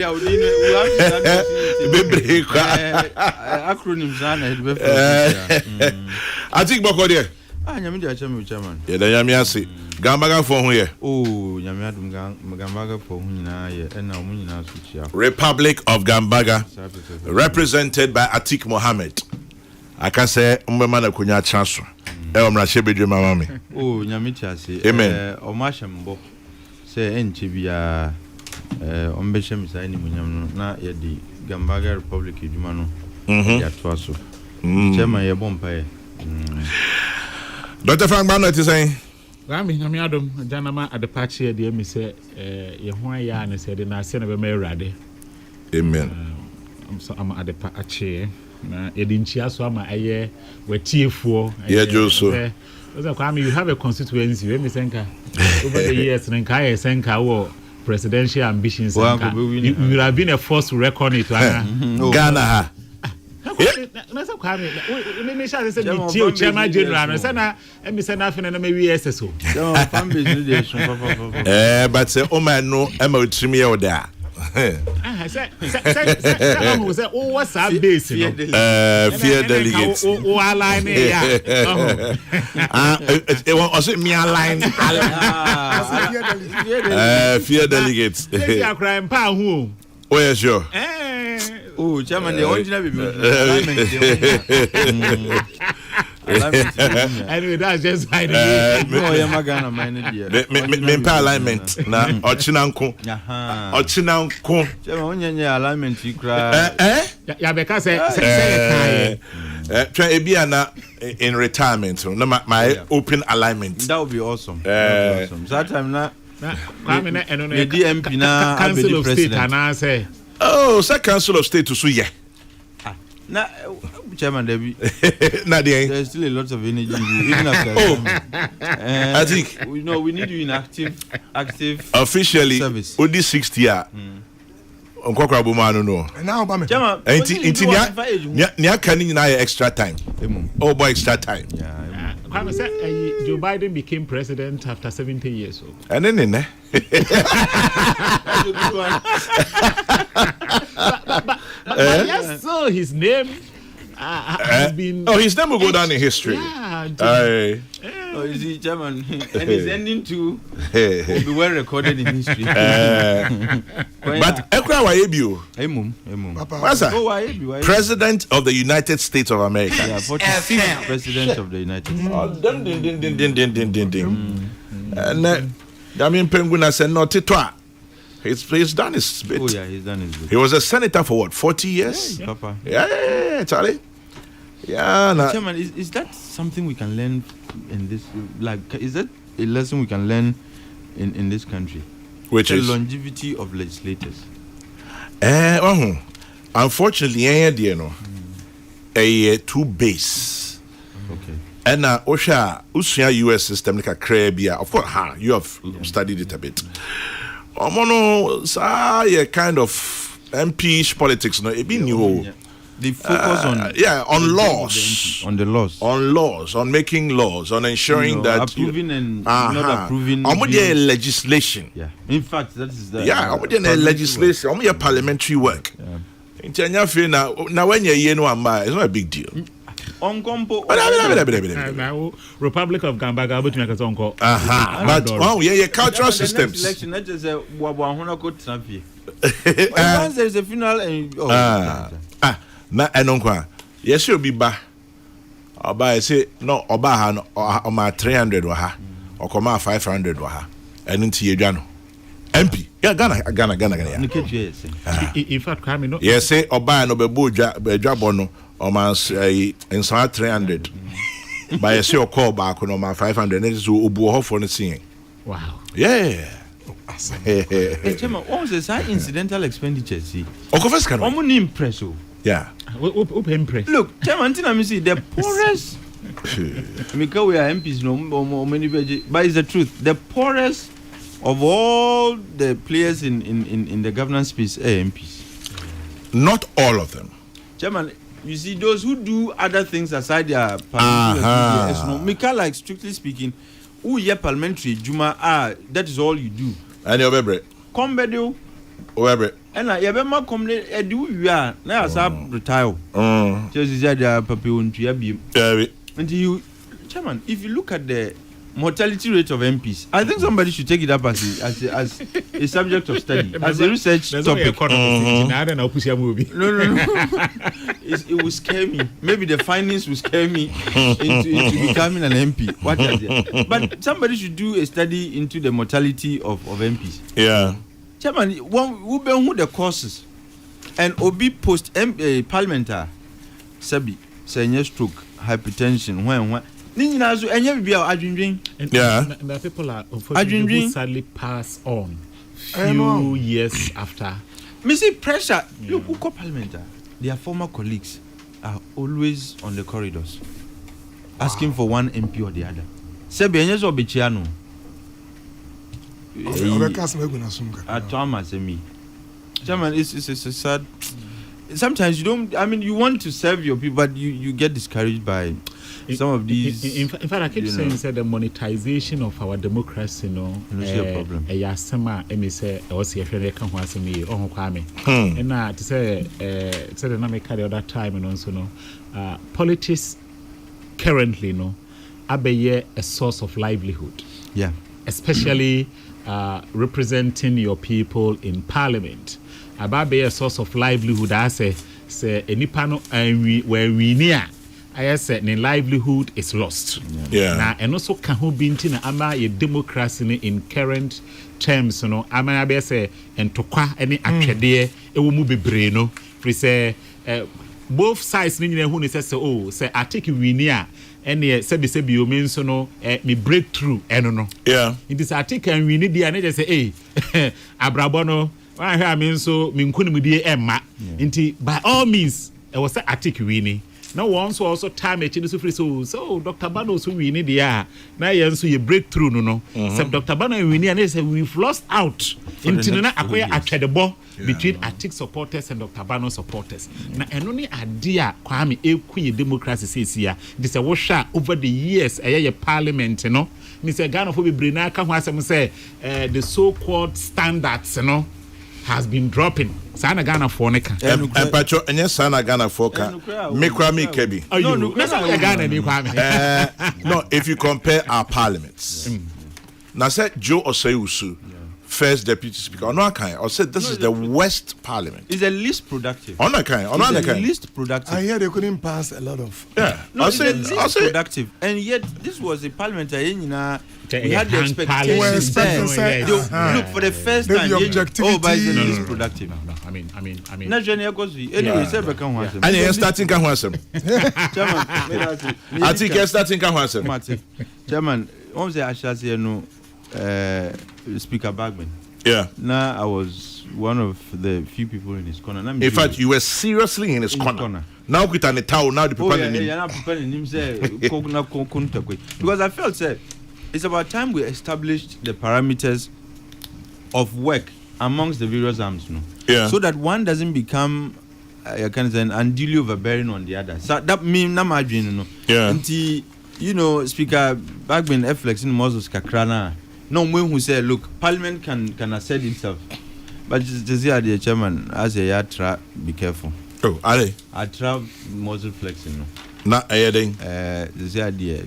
Yeah, we have acronyms. I think Bokodia. Nyamidi chairman. Yeah, then Yamiasi. Gambaga for here. Oh, Yamiadum Gambaga for Huna, and now Munina switch. Republic of Gambaga, represented by Atik Mohammed. I can say, Umbamana Kunya Chasu. Rashebe Mamami. Oh, Yamichasi. Amen. Omashambo. Say, Enchibia. Ombeshem is any munyam na yedi Gambaga Republic Jumano. Yatwaso. Chairman Yabompa. Dr. Frank Barnett is saying, Rami, Namiadum, Janama at the patch here, dear Miss Yahuaya, and said, and I sent a very rade. Amen. I'm at the patch here. Edinchia, so I'm a year where T4. Yeah, Joseph. You have a constituency, let me think over the years, and Kaya Senka or presidential ambitions. You have been a force to reckon it. Ghana. Chairman General, and Mr. Nothing and maybe SSO. But say, oh man, no, I'm a trimmy or there. I said, oh, what's our base? Fear delegates. Oh, I line here. It was me a line. Fear delegates. They are crying, pa who? Where's sure? Oh, Chairman, the original anyway, that's just hiding. Alignment. Na Ochinanko. Ochinanko. Chairman, alignment you cry. Yeah, because say try in retirement. No, my open alignment. That would be awesome. That time now. The DMP now Council of State and I say. Oh, so Council of State to sue yeah. Now, Chairman Debbie, there's still a lot of energy even after. I think we need you in active officially service. Odi 60 year. Kokrokoos man no. Now Obama. Chairman, nya can na extra time. Oh boy, extra time. Yeah. Kwame said Joe Biden became president after 70 years old. And then but yes, so his name has been. Oh, his name will go down in history. Yeah. Oh, is he Chairman? And his ending too will be well recorded in history. But Ekra Waebio, President of the United States of America. Yeah, 45th President of the United States. And Damien Penguin said, no, Titwa. He's done his bit. Oh, yeah, he's done his bit. He was a senator for what, 40 years? Yeah, Papa. Yeah, Charlie. Yeah, Chairman, is that something we can learn in this? Like, is that a lesson we can learn in this country? Which is the longevity of legislators. Unfortunately, a two base. Okay. And Osha US system like a Caribbean. Of course, you have studied it a bit. Kind of MP-ish politics. No, it be new. They focus on laws, on the laws, on making laws, on ensuring that approving and not approving. Legislation. Yeah, in fact, that is the legislation. Parliamentary work. Now when you're it's not a big deal. Republic of Gambaga, but make a song called. Cultural systems. Once there's a funeral and na enonkwa yes you be ba oba say no oba ha no o ma 300 wa ha o ko ma 500 wa ha enu nti yedwa no MP yeah Ghana in fact come no yes say oba no be bodwa bo no o ma ensa 300 ba yes you call back no ma 500 and so obu ho for no seeing wow yeah. Chairman, what was the incidental expenditure? See, I'm impressed. Yeah. Look, Chairman, the poorest. Because we are MPs, no many, but it's the truth. The poorest of all the players in the governance space are MPs. Not all of them. Chairman, you see those who do other things aside their parliamentary, like strictly speaking, who are parliamentary Juma, that is all you do. And your baby. Combedo. Whoever. And I ever come there, do we are now as I retire. Just said, Papa, won't you be? And you, Chairman, if you look at the mortality rate of MPs, I think somebody should take it up as a subject of study, as a research topic. No. It will scare me. Maybe the findings will scare me into becoming an MP. What is it? But somebody should do a study into the mortality of MPs. Yeah. Chairman, who the causes and Obi post parliamentar, Sabi, senior stroke, hypertension, when. Yeah. The people are unfortunately sadly pass on few years after. Missy pressure. Look, who call parliamentar? Their former colleagues are always on the corridors asking for one MP or the other. Sebenyes or Bichiano. Chairman, it's sad. Sometimes you don't. I mean, you want to serve your people, but you get discouraged by some of these. In fact, I keep saying that the monetization of our democracy, a problem. And to say the other time, and also politics currently, are a source of livelihood. Yeah, especially representing your people in parliament. About be a source of livelihood, I say any panel and where we near. I said, the livelihood is lost. Yeah. Now, and also, can who be in a democracy in current terms, I may say, and to qua any acadea, it will move braino. We say, both sides, who says, oh, say, I take you near. And said you mean so no me breakthrough no. Yeah. It is article and we need the and say, hey, Abrabono, I mean so me nkunu die emma. Inti by all means, it was an article we now once also time echi so free so Dr. Bano so we need there. Now yen so you breakthrough no. So Dr. Bano we need and say we've lost out into na akoya atwedebo between Atik supporters and Dr. Bano supporters. Na enoni idea kwame ekuye democracy says here. This a washa over the years a parliament Mr. Ghana for be brina ka ho asem say the so-called standards has been dropping. Sana Ghana for neka. Pacho enye sana Ghana for ka. Mekra me kebi. No, Ghana ni kwame. No, if you compare our parliaments. Now said Joe Osayusu, first deputy speaker. On one kind, I said this is the worst parliament. It's the least productive. On one kind, the least productive. I hear they couldn't pass a lot of. Yeah, no, it's the least productive. And yet this was a parliament. We had the expectations there. Look, for the first time, but it's the least productive. No, I mean. Anyway, and starting Kahwasem. I think you're starting Kahwasem. Chairman, I shall say no. Speaker Bagman. Yeah. Now I was one of the few people in his corner. In fact, you were seriously in his corner. Now quit on the town. Now the people in him. Because I felt it's about time we established the parameters of work amongst the various arms, so that one doesn't become unduly overbearing on the other. So that means na margin, Until Speaker Bagman flexing Moses Kakrana. No one who said, look, Parliament can assert itself. But just the chairman, as a yatra, be careful. Oh, are I travel muzzle flexing. Not a thing. The idea,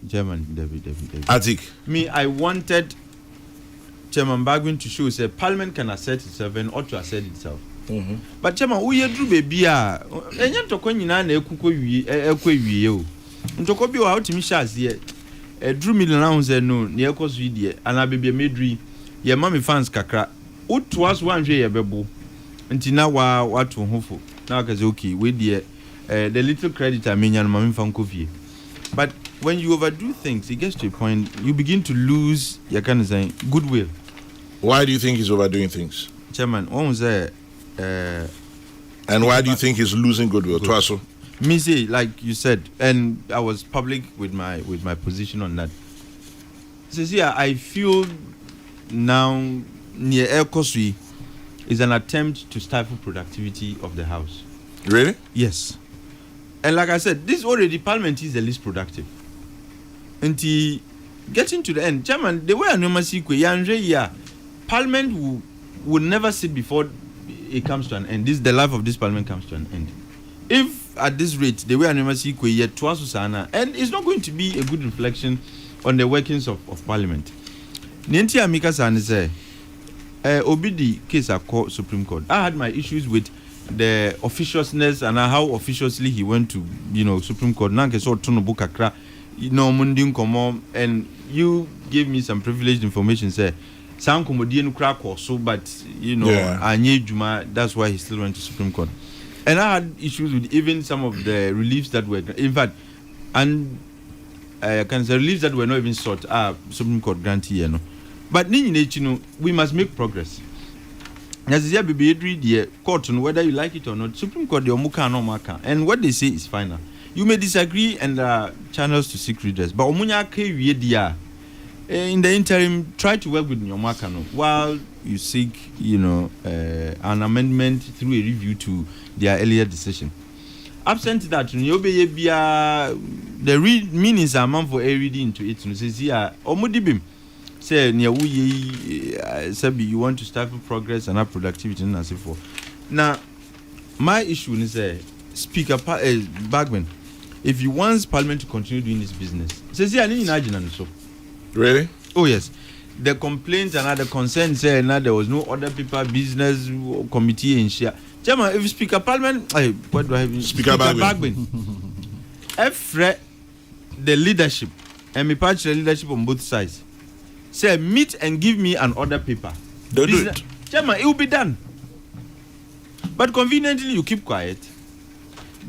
Chairman, David. Atik. Me, I wanted Chairman Bagwin to show say Parliament can assert itself and ought to assert itself. But Chairman, we drew baby. And you talk when you know you Ntoko bi wa otimi shazie drew me now say no near cause video and I be medri ye mama fans kakra utu as one hwe ye bebo nti na wa to hofo na ka say okay we there the little credit I mean mama fan kofie. But when you overdo things, it gets to a point you begin to lose your kind of saying goodwill. Why do you think he's overdoing things? Chairman, one was there and why do you think he's losing goodwill? Twaso. Me say, like you said, and I was public with my position on that. So see, I feel now near Air Kosui is an attempt to stifle productivity of the House. Really? Yes. And like I said, this already Parliament is the least productive. Until getting to the end, Chairman, the way I normally see Parliament will will never sit before it comes to an end. The life of this parliament comes to an end. If at this rate the way I see yet twice Susana, and it's not going to be a good reflection on the workings of parliament. Nienti Amika San say Obidi case at court, Supreme Court. I had my issues with the officiousness and how officiously he went to, Supreme Court. And you gave me some privileged information, say some comedian crack or so, but that's why he still went to Supreme Court. And I had issues with even some of the reliefs that were, in fact, and I can say reliefs that were not even sought Supreme Court grantee, But we must make progress. As the BB court, whether you like it or not, Supreme Court the Omuka no maka, and what they say is final. You may disagree and there are channels to seek redress, but Omunya ke in the interim, try to work with your Makano while you seek, an amendment through a review to their earlier decision. Absent that, the meanings are meant for a reading into it. Says here, Omudibim say you want to stifle progress and have productivity and so forth. Now, my issue is Speaker Bagman, if you want Parliament to continue doing this business, says here, so. Really? Oh yes. The complaints and other concerns say now there was no other people business committee in share. Chairman, if Speaker Parliament, what do I have? Speaker Bagwin. The leadership and me patch the leadership on both sides. Say meet and give me an order paper. Don't do it. Chairman, it will be done. But conveniently you keep quiet.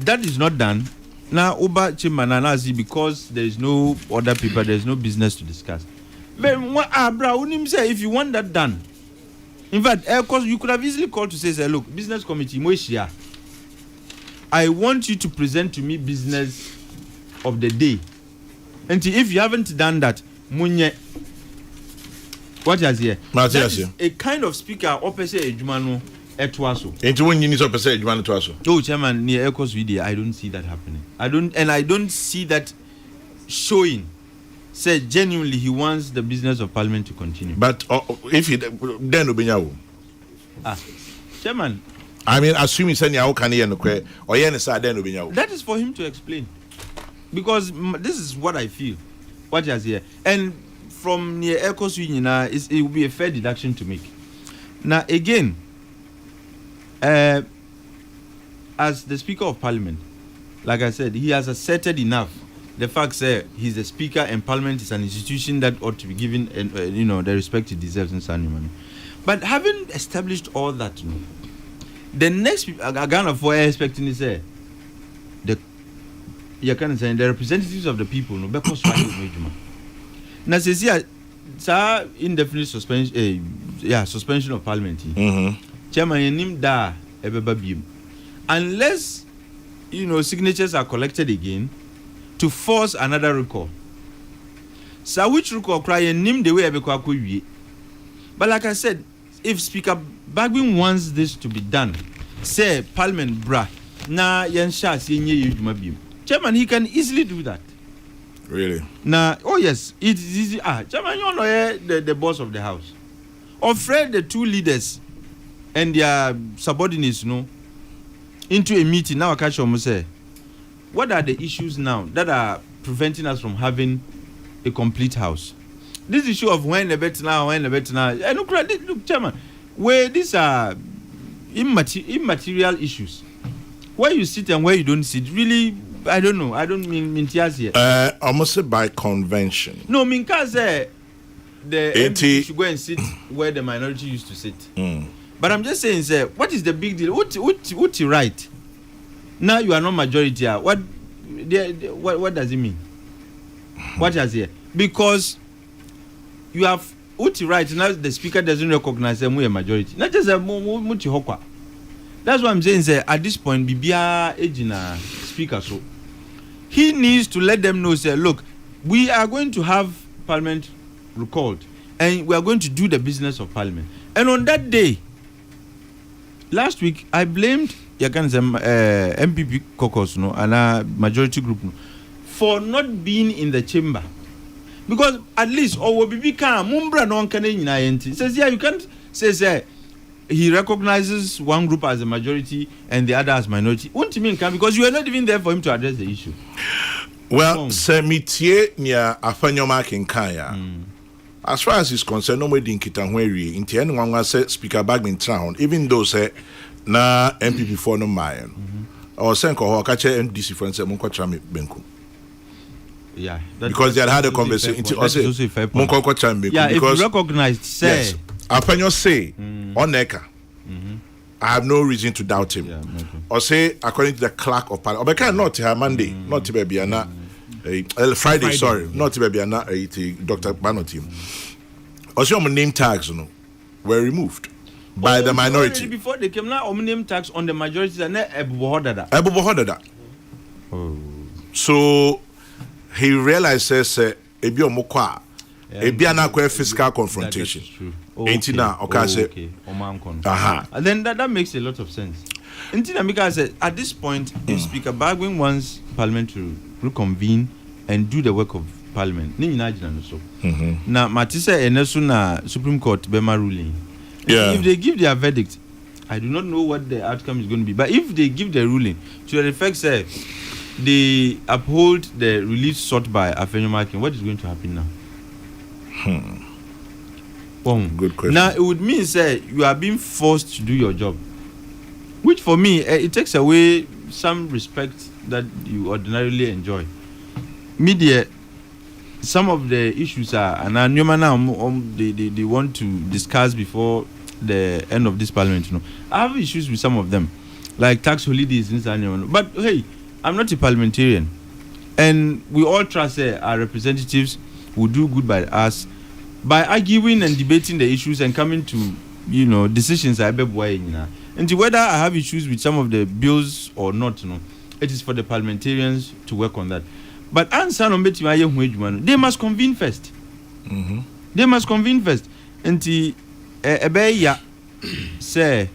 That is not done. Now, Oba Chimananazi, because there is no other people, there is no business to discuss. But if you want that done, in fact, of course, you could have easily called to say, look, business committee, I want you to present to me business of the day. And if you haven't done that, what is here? That is a kind of speaker, opposite Ejumano. Into when you need to say you want to also. Oh, Chairman, near Ecos video, I don't see that happening. I don't see that showing. Say genuinely, he wants the business of Parliament to continue. But if he then Obenyawo. Chairman. I mean, assuming send you can hear no credit or then Obenyawo. That is for him to explain, because this is what I feel. What is here, and from near Ecos Union, it will be a fair deduction to make. Now again. As the Speaker of Parliament, like I said, he has asserted enough. The fact that he's the Speaker and Parliament is an institution that ought to be given, the respect it deserves in Sanimani. But having established all that, the next Ghana for expecting is the representatives of the people, because now says here, indefinite suspension of Parliament. Chairman, name da unless signatures are collected again to force another recall. So which recall cry and name the way but like I said, if Speaker Bagwin wants this to be done, say Parliament bra na yensha yenye Chairman, he can easily do that. Really? Now, oh yes, it is easy. Chairman, the boss of the house. Afraid the two leaders and their subordinates, into a meeting. Now I catch them say, what are the issues now that are preventing us from having a complete house? This issue of when the bet now, look, Chairman, where these are immaterial issues. Where you sit and where you don't sit, really, I don't know. I don't mean tears here. Almost by convention. No, because the MP should go and sit where the minority used to sit. But I'm just saying, sir, what is the big deal? What you right? Now you are not majority. What does it mean? What is here? Because you have what you right now. The speaker doesn't recognize them we a majority. Not just a much hokwa. That's what I'm saying, sir. At this point, Bibia Ejina speaker, so he needs to let them know, sir. Look, we are going to have Parliament recalled, and we are going to do the business of Parliament. And on that day. Last week, I blamed MPP Kokrokoos and a majority group for not being in the chamber. Because at least, or will be mumbra no one can says, yeah, you can't say, he recognizes one group as a majority and the other as minority. Won't you mean come because you are not even there for him to address the issue? Well, Semitie near Afanyoma Kinkaya. As far as he's concerned, nobody in Kitangweri, in anyone was Speaker Bagman Town, even though say na MPP for no mayan. Or Senko or Kache and DC friends at Munkochami Benku. Yeah, because they had a conversation. Yeah, if you recognize, say, yes, Afanyo say on Neka. I have no reason to doubt him. Yeah, or say, according to the clerk of Parliament, or can not her Monday, not to be Friday, sorry, not to be Dr. Banoti. Also, name tags were removed by the minority. Before they came now, name tags on the majority and so he realizes ebi omokwa ebi anakwa physical confrontation. Okay. And then that makes a lot of sense. Intina Mika said at this point, if Speaker Bagwin wants Parliament to reconvene and do the work of Parliament, now Matisa Enesuna Supreme Court Bema ruling. Yeah. If they give their verdict, I do not know what the outcome is going to be. But if they give the ruling to the effect say they uphold the relief sought by Afenyomakin, what is going to happen now? Good question. Now it would mean say you are being forced to do your job, which for me it takes away some respect that you ordinarily enjoy. Media, some of the issues are and they want to discuss before the end of this parliament. I have issues with some of them, like tax holidays and but hey, I'm not a parliamentarian, and we all trust our representatives will do good by us by arguing and debating the issues and coming to decisions. And whether I have issues with some of the bills or not, it is for the parliamentarians to work on that. But they must convene first. They must convene first. And say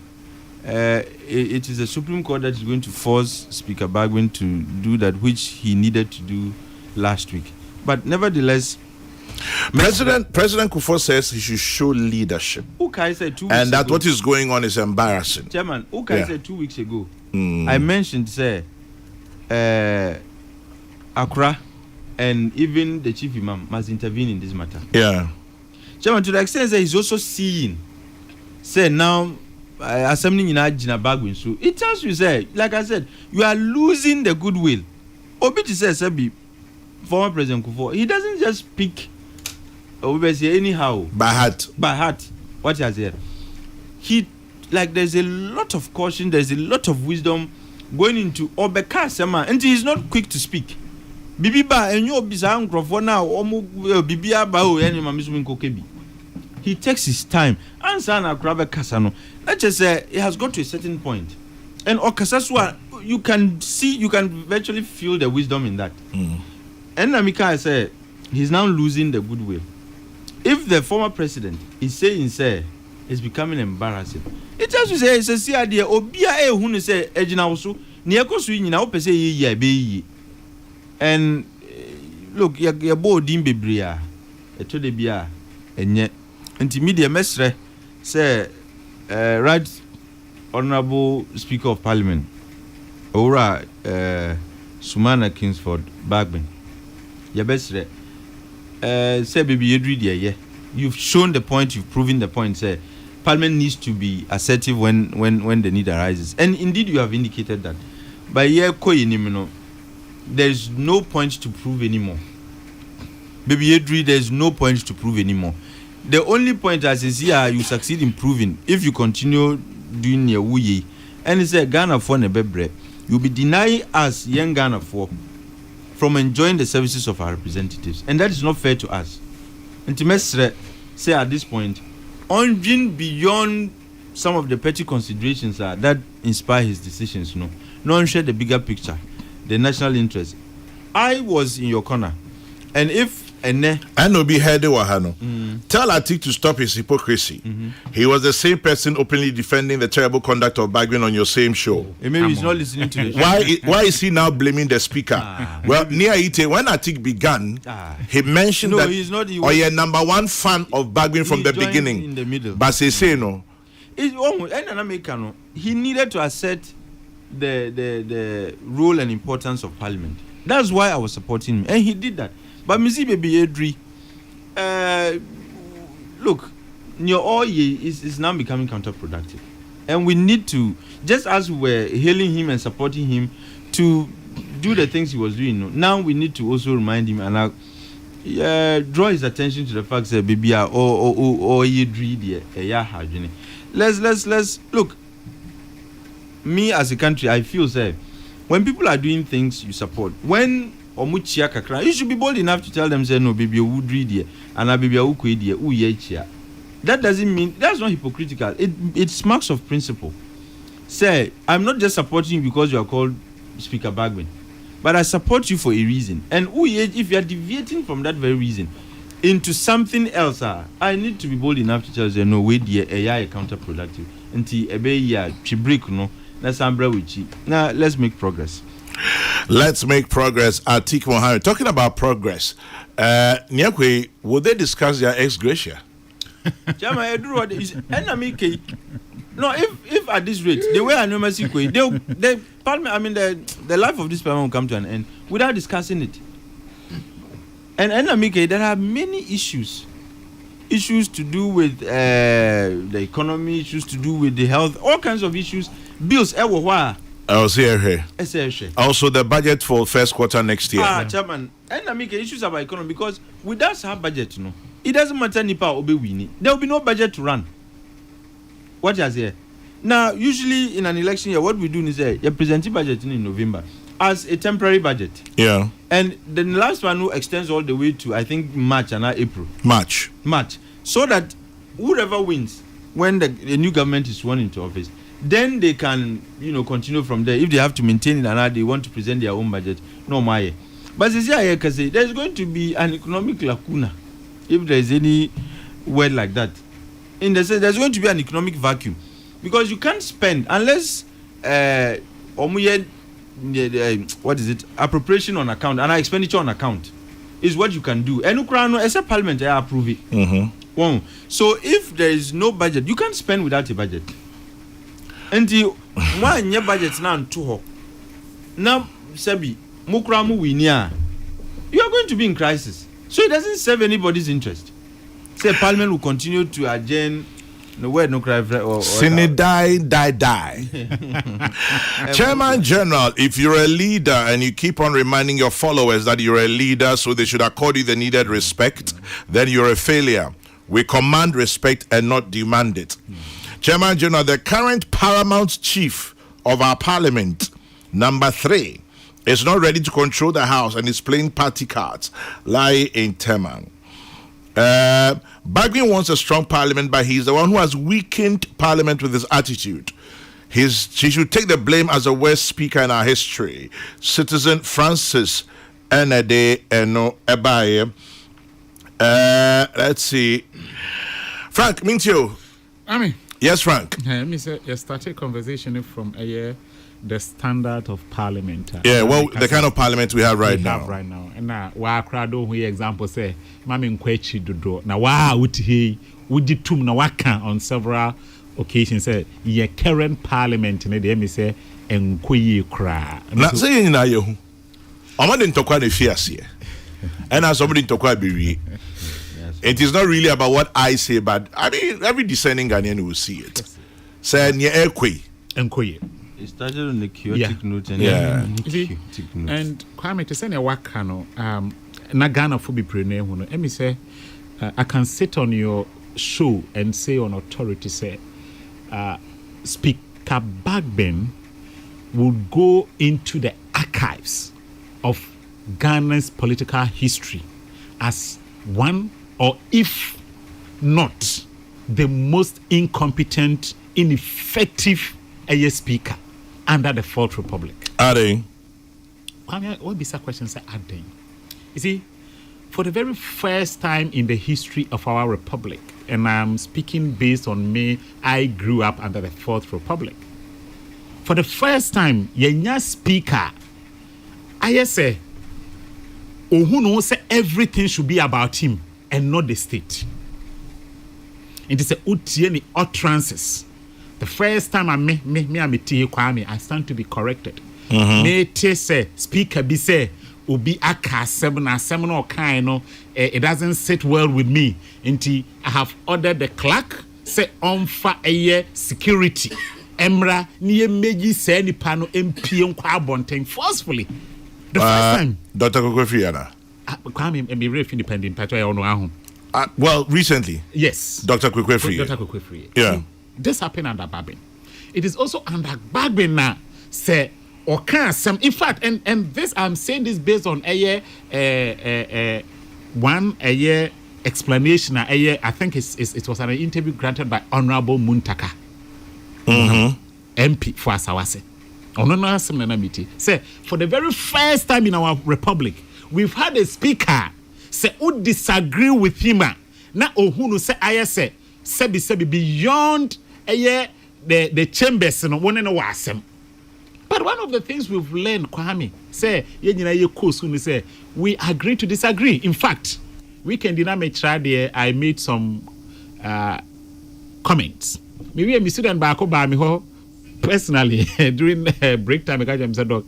it is the Supreme Court that is going to force Speaker Bagwin to do that which he needed to do last week. But nevertheless, President Kufuor says he should show leadership. Ukai said 2 weeks and that ago, what is going on is embarrassing. Chairman, Ukai said 2 weeks ago, I mentioned, say, Accra and even the chief imam must intervene in this matter. Yeah. Chairman, to the extent that he's also seeing, say now, assembling in Ajina Bagwin, so it tells you, say, like I said, you are losing the goodwill. Obiti says, former President Kufuor, he doesn't just speak anyhow by heart what he has said. There's a lot of caution, there's a lot of wisdom going into Obeka Sema, and he is not quick to speak. Bibiba and you bisa microphone now bibia ba o any mamisu kokebi. He takes his time. Answer na krabe kasano. Let's just say it has got to a certain point. And Okasaswa, you can virtually feel the wisdom in that. And Namika said he's now losing the goodwill. If the former president is saying, say, it's becoming embarrassing. It just to say, it's a idea. Obia who say, Ejinausu, Niako swing in our pese ye be. And look, your board dim bebria, a to the bia, and yet, intermediate mestre say, Right Honorable Speaker of Parliament, Ora Sumana Kingsford Bagman. Your best say baby you you've shown the point, you've proven the point. Say Parliament needs to be assertive when the need arises, and indeed you have indicated that. But there's no point to prove anymore. Baby there's no point to prove anymore. The only point as is here you succeed in proving if you continue doing your wuyi, and it's a Ghana for nebebre, you'll be denying us young Ghana for from enjoying the services of our representatives, and that is not fair to us. And to Mestre say at this point, on beyond some of the petty considerations that inspire his decisions, no share the bigger picture, the national interest. I was in your corner, and if Obi heard Wahano. Tell Atik to stop his hypocrisy. He was the same person openly defending the terrible conduct of Bagwin on your same show. Maybe he's not listening to the Why is he now blaming the speaker? Well, near it, when Atik began, he mentioned that he's not. you're number one fan of Bagwin from the beginning. In the middle. But say no. he needed to assert the role and importance of Parliament. That's why I was supporting him, and he did that. But Missy Baby Edri, look, all is now becoming counterproductive, and we need to, just as we were hailing him and supporting him to do the things he was doing. Now we need to also remind him and draw his attention to the fact that baby let's look. Me as a country, I feel say when people are doing things you support, when you should be bold enough to tell them say no baby would read here and a baby that doesn't mean that's not hypocritical. It's marks of principle. Say I'm not just supporting you because you are called Speaker Bagman, but I support you for a reason. And if you are deviating from that very reason into something else, I need to be bold enough to tell you no way dear AI counterproductive. Until a bay break no. Now let's make progress. Let's make progress. Atik Mohammed, talking about progress. Nyakwe, will they discuss their ex gratia? No, if at this rate, the way I know the parliament, I mean the life of this parliament will come to an end without discussing it. And there are many issues to do with the economy, issues to do with the health, all kinds of issues. Bills, Also the budget for first quarter next year. Chairman, and issues about economy because with us have budget, it doesn't matter nipa obe wini. There will be no budget to run. What is here? Now, usually in an election year, what we do is you present a budget in November as a temporary budget. Yeah. And then the last one who extends all the way to I think March and not April. March. So that whoever wins when the new government is sworn into office, then they can, continue from there. If they have to maintain it and they want to present their own budget, no matter. But there's going to be an economic lacuna, if there is any word like that. In the sense, there's going to be an economic vacuum because you can't spend unless appropriation on account and expenditure on account is what you can do. And Ukraine, except Parliament, I approve it. Mm-hmm. So if there is no budget, you can't spend without a budget. Until one year budget now to now Sebi Mukramu winia, you are going to be in crisis. So it doesn't serve anybody's interest. Say Parliament will continue to adjourn. No word, no cry. Die. Chairman General, if you're a leader and you keep on reminding your followers that you're a leader, so they should accord you the needed respect, then you're a failure. We command respect and not demand it. Chairman General, the current paramount chief of our parliament, number 3, is not ready to control the house and is playing party cards, lie in Teman. Bagwin wants a strong parliament, but he's the one who has weakened parliament with his attitude. She should take the blame as the worst speaker in our history. Citizen Francis Enede Eno Ebaye. Let's see. Frank, Mintio. Yes, Frank. Me say you started conversation from the standard of parliament. The kind of parliament we have right now. And now, wa crowd we example say, Mami Nkwechi Dodo. Now, wa uti tum na waka on several occasions say, ye current parliament ne de me say Nkweyi kra. Na say you na yo. Omo de ntokwa de fiase. And as somebody ntokwa be it is not really about what I say, but I mean, every discerning Ghanaian will see it. Say, Nkweyi. It started on the chaotic note and chaotic note. And Kwame, to say a wakano, na Ghana for be prene huno. Let me say, I can sit on your show and say on authority, say, Speaker Bagben would go into the archives of Ghana's political history as one, or if not, the most incompetent, ineffective speaker under the Fourth Republic. Are they? What be some questions? Are they? You see, for the very first time in the history of our republic, and I'm speaking based on me, I grew up under the Fourth Republic. For the first time, yenya speaker, I say, who knows everything should be about him and not the state. It is a utieni utterances the first time I me Kwame, I stand to be corrected. Me say speaker be say obi aka seven or kind it doesn't sit well with me. Inti I have ordered the clerk say on fa security. Emra niye meji say ni pano MP nkwa abonten forcefully. The first time Dr. Kokrokoo Kwame be very independent patch I know ahun. Well, recently. Yes. Dr. Kokrokoo. Dr. Kokrokoo. Yeah. This happened under Babin. It is also under Babin now. Say or can some in fact and this I'm saying this based on a year explanation I think it was an interview granted by Honorable Muntaka. MP for Asawase. Say for the very first time in our republic, we've had a speaker say who disagree with him. Na ohunu say I say sebi beyond the chambers no one no wasem. But one of the things we've learned, Kwame, say we agree to disagree. In fact, weekend in Amechra I made some comments. Maybe I'm student back by me personally during break time. I said, "Doc,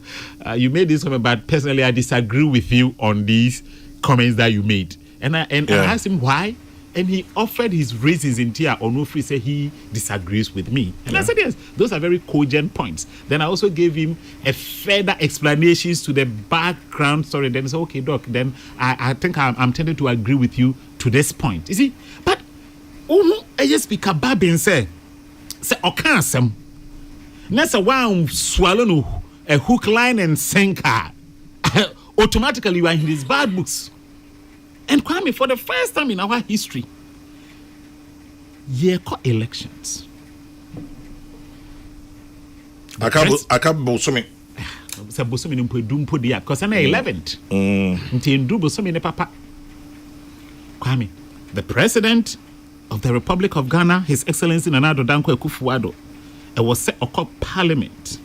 you made this comment, but personally, I disagree with you on these comments that you made." And I asked him why, and he offered his reasons in Tia Onufri say he disagrees with me. And I said, yes, those are very cogent points. Then I also gave him a further explanations to the background story. Then he said, okay, Doc, then I think I'm tending to agree with you to this point. You see, but speaker Babin say okansem. Nessa one swallow a hook, line, and sinker. Automatically you are in his bad books. And Kwame, for the first time in our history, elections. I can't Bosumi. Bosumi numpo dumpo dia because I'm 11th. Nti ndu Bosumi ne papa. Kwame, the president of the Republic of Ghana, His Excellency Nana Addo Dankwa Akufo-Addo, was set up parliament.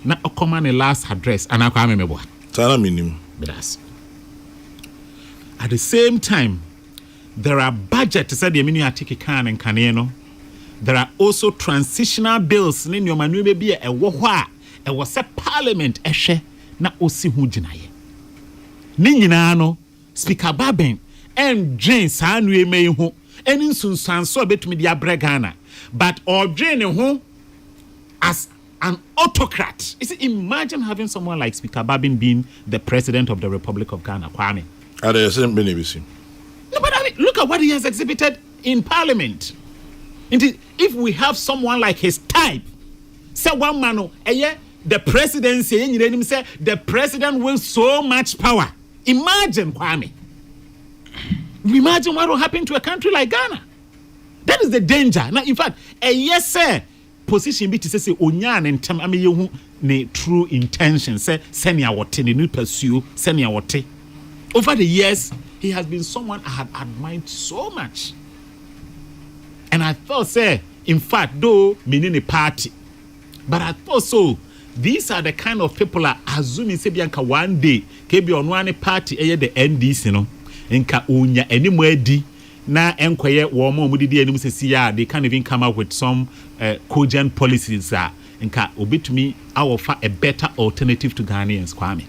Na okomane last address and Kwame mebo. Tana minim. Bedas. At the same time, there are budgets said the mini atiki kan and kaneno. There are also transitional bills. Nin your manu be a woha. It was a parliament eshe na osi hu ginaye. Ninyina no Speaker Babin and Jane Sanwe me hu. Any sunsan so betumi dia bregana. But or Jane hu as an autocrat. You see, imagine having someone like Speaker Babin being the president of the Republic of Ghana, Kwame. No, but I mean, look at what he has exhibited in Parliament. Indeed, if we have someone like his type, say one man, the presidency, say the president with so much power. Imagine, Kwame. Imagine what will happen to a country like Ghana. That is the danger. Now, in fact, yes, sir. Position be to say onyan and tam ame ne true intention say senia wote ne new pursue senia wote. Over the years he has been someone I had admired so much, and I thought say in fact though meaning a party, but I thought so these are the kind of people are assuming say bianca one day ke bi on one party the NDC no nka onya animu adi na enkoye wo mo mudidi anim sesi they can't even come up with some cogent policies nka obetumi offer a better alternative to Ghanaians, Kwame.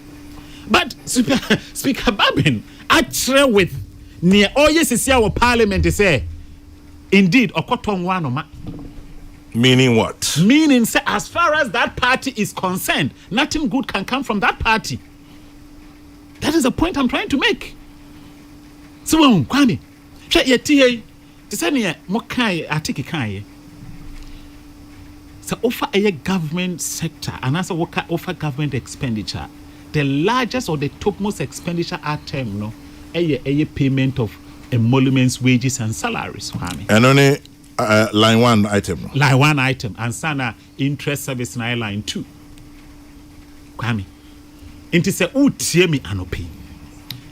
But Speaker Babin actually with near sesi our parliament say indeed okoton wanoma. Meaning what? Meaning say as far as that party is concerned, nothing good can come from that party. That is the point I'm trying to make. So Kwame, to say near mokai atiki kai. So offer a government sector and also offer government expenditure. The largest or the topmost expenditure item, no, a payment of emoluments, wages, and salaries. Kwame. And only line one item. No? Line one item, and sana interest service na line 2. Kwame. Inti se utie mi anopi.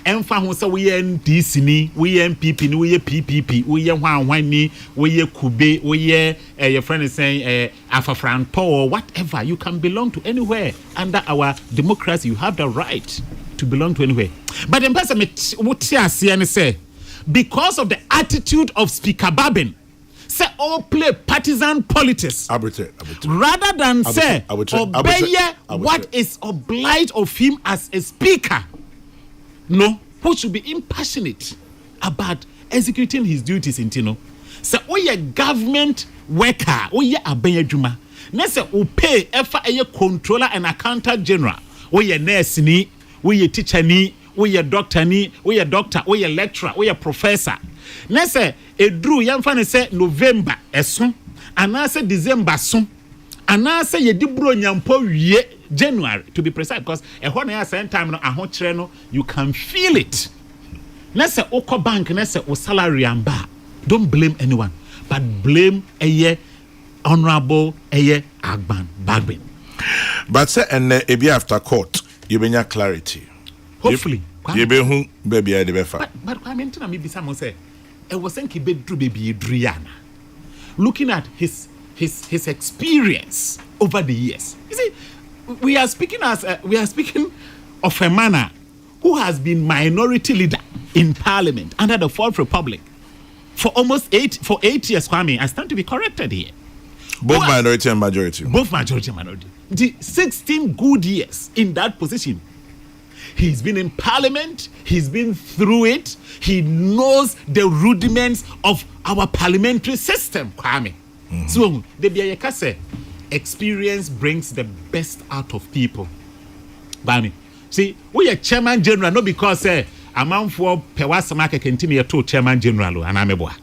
Emfa ho se we NDC ni, we MPP ni, we PPP, we hwan ni, we kube, we your friend is saying afafran or whatever. You can belong to anywhere under our democracy. You have the right to belong to anywhere. But in person what say because of the attitude of Speaker Babin, say all play partisan politics rather than say obey what is obliged of him as a speaker. No, who should be impassionate about executing his duties in Tino. Say oye government worker, oye abayaduma. Na say o pay efa a controller and accountant general. Oye nurse ni, oye teacher ni, oye doctor ni, oye doctor, oye lecturer, oye professor. Na say edru yamfa ne say November eson, ana say December son, ana say ye dibro nyampo wie January to be precise, because a same time no ahokere no you can feel it. Na say oko bank na say o salary amba. Don't blame anyone, but blame a honorable Agban Bagbin. But say and be after court, you be your clarity. Hopefully, you be who baby I the But I mean to me, someone say, I was thinking bedroom baby Adriana, looking at his experience over the years. You see, we are speaking of a man who has been minority leader in Parliament under the Fourth Republic. For almost 8 years, Kwame, I stand to be corrected here. Both minority and majority. Both majority and minority. The 16 good years in that position. He's been in Parliament. He's been through it. He knows the rudiments of our parliamentary system, Kwame. So, the Biayaka say, experience brings the best out of people. Bami. See, we are chairman general, not because a man for Pewasamaka continue to chairman general and Ameboa.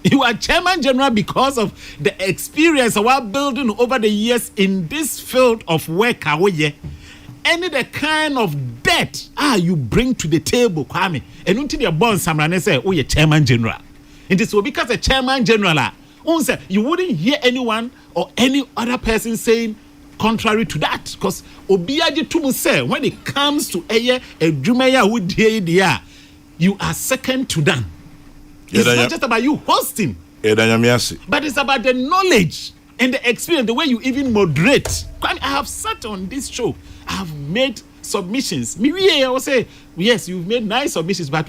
You are chairman general because of the experience of our building over the years in this field of work. Any the kind of debt you bring to the table, Kwame, and until you're born, Samrane say, oh, you're chairman general. It is so because a chairman general, you wouldn't hear anyone or any other person saying contrary to that, because obiaji tumu say when it comes to a jumaya who dia, you are second to none. It's not just about you hosting, but it's about the knowledge and the experience, the way you even moderate. I have sat on this show, I have made submissions. I will say, yes, you've made nice submissions, but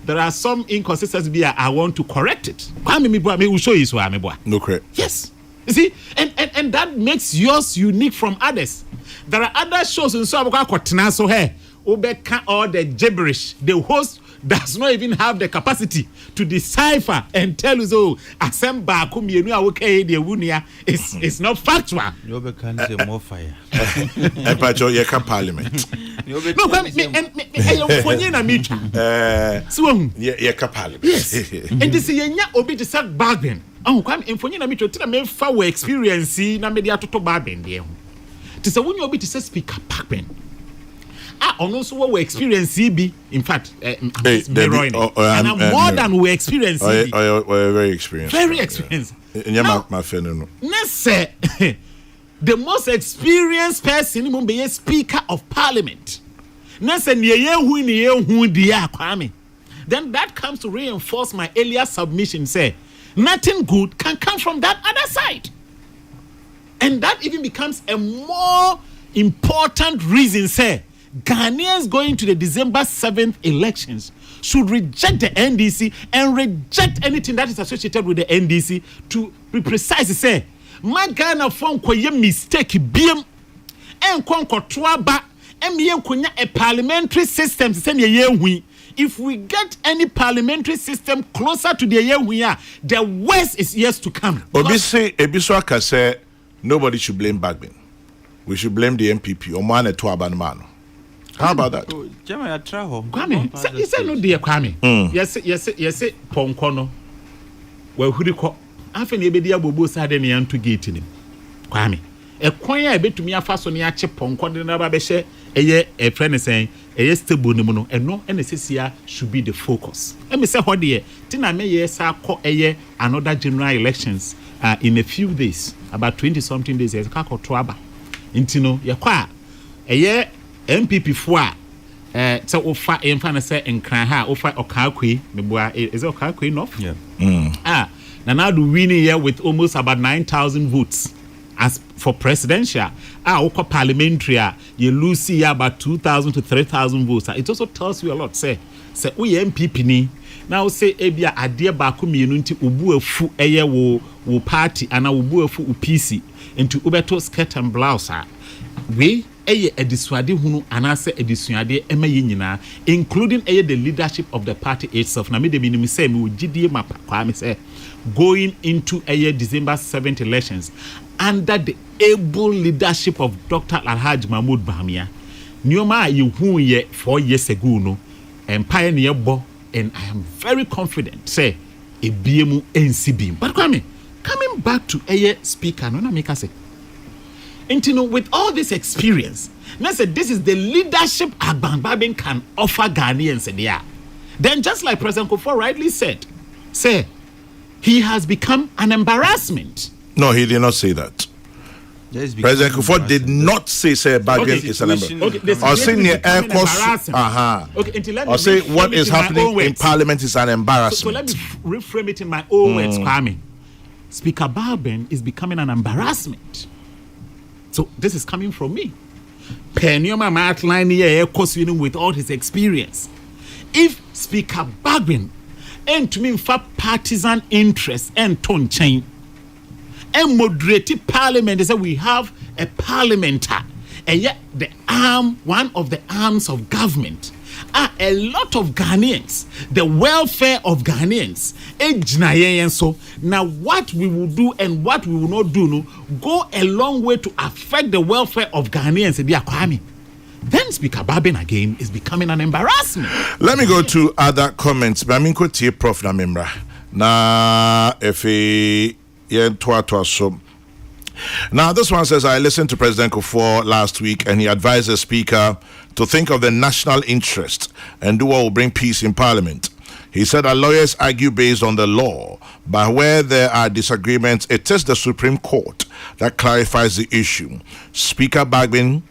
there are some inconsistencies I want to correct it. I will show you. No correct. Yes. You see, and that makes yours unique from others. There are other shows in so here, all the gibberish. The host does not even have the capacity to decipher and tell you so. Assemble it's not factual. You can say more fire. Parliament. No, yes, and this is obi to start bargain. Come in for you to me for experience na media to bargain there. To say when you obi to say speaker bargain. Also what we experience be in fact and more than we experience very experienced. Very experienced. My friend. Let's say the most experienced person will be a speaker of parliament. Then that comes to reinforce my earlier submission. Say nothing good can come from that other side, and that even becomes a more important reason. Say Ghanaians going to the December 7th elections should reject the NDC and reject anything that is associated with the NDC. To be precise, say my Ghana form koye mistake biem en konkotoa ba emien konya a parliamentary system send ye. If we get any parliamentary system closer to the year we are, the worst is years to come. Ebiswaka say nobody should blame Bagbin. We should blame the MPP or man to Abanmano. How about that? Kwame, you said no dear Kwame. Yes, Ponkono. Well, who do you call? I think Ebedia Bobo Sadenian to get in him. Kwame. A choir bit to me a fasonia chip Ponkon in Ababeshe, a friend is saying, a stable mono, and no NSCA should be the focus. Let me say, what dear, Tina may yes, I call a year another general elections in a few days, about 20 something days, as Kako Twaba. Intino, Yakwa, a year. MPP four so offer infana say enkran ha offer Okakwe meboa is Okakwe enough now do winning here with almost about 9,000 votes as for presidential parliamentary you lose here about 2,000 to 3,000 votes. It also tells you a lot. Say say we MPP ni now say ebia ade baako mienu nti obu afu eye wo party ana obu afu PC nti ubeto skirt and blouse we eye edisuade hunu anase edisuade ema ye nyina including eye the leadership of the party itself na me de minim say me ogidie mapa kwa me say going into eye December 7th elections under the able leadership of Dr. Alhaji Mahmoud Bawumia nioma ye hu ye 4 years ago no empire ne yebo and I am very confident say ebiemu NCB but coming back to eye speaker no na make say with all this experience, now said this is the leadership Agban Babin can offer Ghanaians there. Then just like President Kufuor rightly said, say he has become an embarrassment. No, he did not say that. President Kufuor did not say Bagin is an embarrassment. Or say near air course. Or say what is happening in Parliament is an embarrassment. So let me reframe it in my own words, Kwame. Speaker Babin is becoming an embarrassment. So this is coming from me. Penyoma outline here with all his experience. If Speaker Bagwin and to me for partisan interest and tone chain and moderated parliament, they say we have a parliamentar and yet the arm, one of the arms of government are a lot of Ghanaians, the welfare of Ghanaians. So now what we will do and what we will not do no, go a long way to affect the welfare of Ghanaians. Then Speaker Babin again is becoming an embarrassment. Let me go to other comments. Baminko tie Prof na memra. Na efe yen toa so. Now, this one says, I listened to President Kufuor last week and he advised the Speaker to think of the national interest and do what will bring peace in Parliament. He said that lawyers argue based on the law, but where there are disagreements, it is the Supreme Court that clarifies the issue. Speaker Bagwin,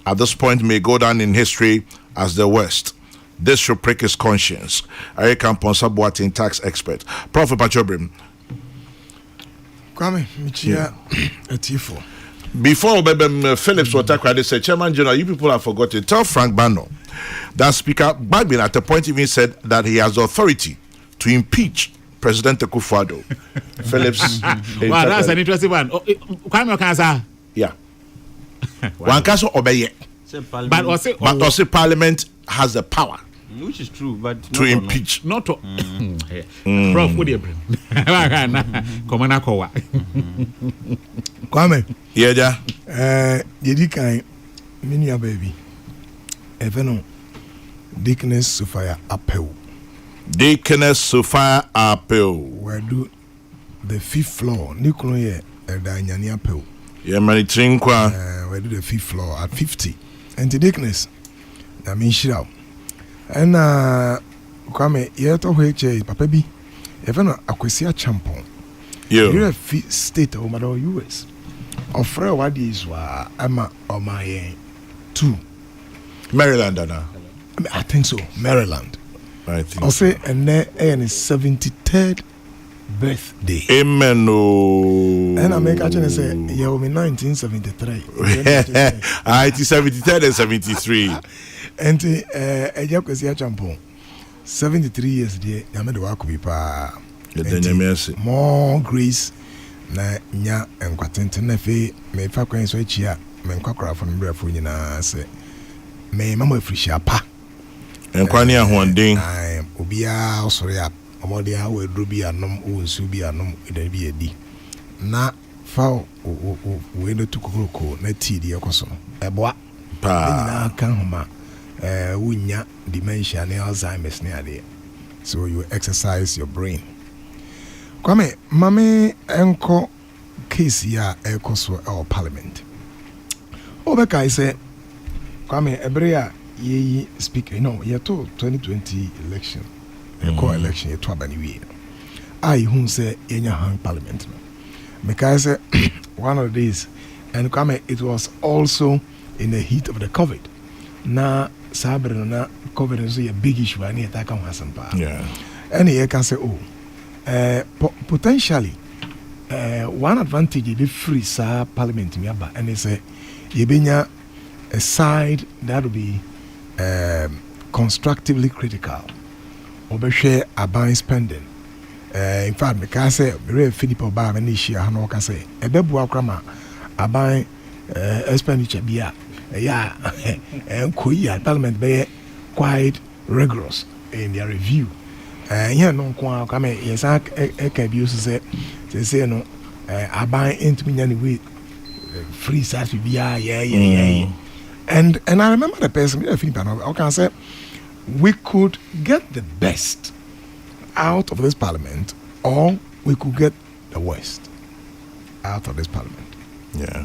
at this point, may go down in history as the worst. This should prick his conscience. Eric Amponsa Boateng, tax expert. Prophet Pachobrim. Kwame, Michia, Etifo. Before Phillips Watakwa said, Chairman General, you people have forgotten. Tell Frank Bano that Speaker Bagwin at a point even said that he has authority to impeach President Akufo-Addo. Phillips. Wow, that's an interesting one. Kwame Okansa. Yeah. One can obey. But also Parliament has the power. Which is true, but to impeach. Not to. Prof, what do you bring? Kwame. Yeah. Yedi kan minia baby. Eveno Deaconess Sophia Apel. Deaconess Sophia Apel. Where do the 5th floor? Nikolo ye Danyani Apel. Yeah, many trinkwa. Where do the 5th floor at 50? And the Deaconess. I mean shirao. And Kwame, yeto heche papa bi eveno akwesi champon. You're a state of US. Offer what is ama omaye 2 Maryland Anna. I think so. Maryland. I think I'll say and then 73rd birthday. Amen. And I make actually say yeah, we 1973. 73rd and 73. And Ejakwesi champon 73 years there, Yamede Wakubi pa. More grace na nya enkwatente na fe me fa kwan so achia me nkwakora fo no brafo nyina se me mama afrihia pa enkwani ahonden obia osoro ya omode ha we dro bi anom o nsu bi anom ida bi edi na fa we no to Kokrokoo na ti di ekoso eboa pa nyina kan homa wunya dementia ne Alzheimer's ne ade, so you exercise your brain. Kwame, mame enko case ya ekoso our parliament. Obeka I say, Kwame, ebrea ye speak, you know, ye to 2020 election, election ye to abani we. I who say yenya hang parliament. Because one of these, and Kwame, it was also in the heat of the COVID. Na sabre na COVID is a big issue and it can happen. Yeah. And you can say, potentially, one advantage is the free parliament and they say you be a side that will be constructively critical obehwe aban spending. In fact, because say very Philip Oba when she no ka say ebebu akrama aban expenditure bia enkoyi parliament be quite rigorous in their review. Here no kwa kama yes aka bi say no aban into me any free service bia and I remember the person Philip I can say we could get the best out of this parliament, or we could get the worst out of this parliament. Yeah.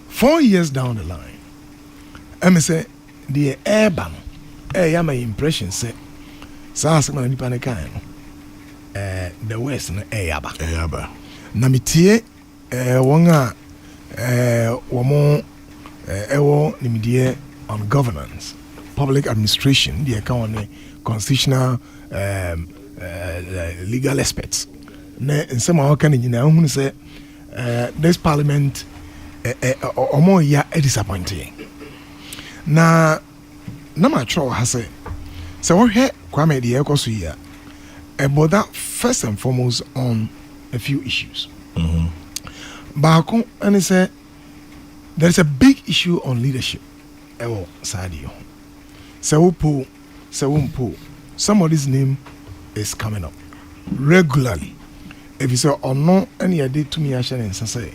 4 years down the line, I say the urban, my impression say, the west no Yaba. Namitie wonga womo ewo nimidie on governance, public administration, the account constitutional legal experts. In some of our say this parliament more disappointing. Na mature has say so what here Kwame the Ecosia about that first and foremost on a few issues. Bako and he said there's a big issue on leadership. Ewo Sadio. Sewupo, somebody's name is coming up regularly. If you say or no any idea to me action and say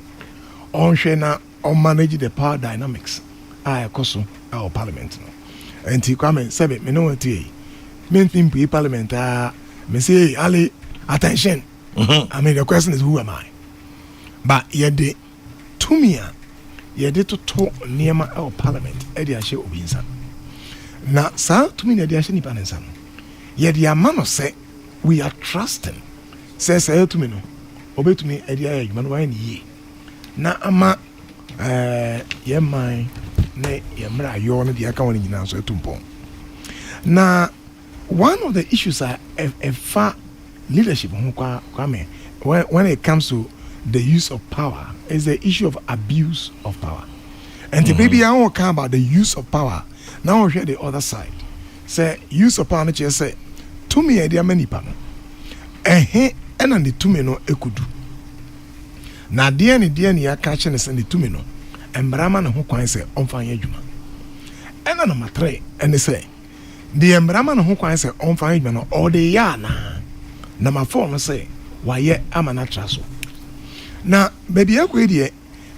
on shena on manage the power dynamics I koso our parliament no and he come and say me no what main thing be parliament me say Ali attention. I mean the question is who am I? But yede to me yede to talk near our parliament edi ashe obinsa na sa to me yede ashe ni panensa no yede amano say we are trusting says to me no obey to me edi ayi man why ni na ama ye man ne ye mra yo no dia ka woni nyina so etumpo na one of the issues are a far leadership when it comes to the use of power is the issue of abuse of power. And the baby I won't care about the use of power. Now we'll hear the other side. Say use of power na say to me idea many pano. And the to me no ekudu. Na dia ni ya catch and send the to me no. And Brahma no kwan say on fanya juma. And number 3 and they say the Brahma no kwan say on fanya juma no or the ya na. Number 4 no say why ye am an atraso. Na baby akwe die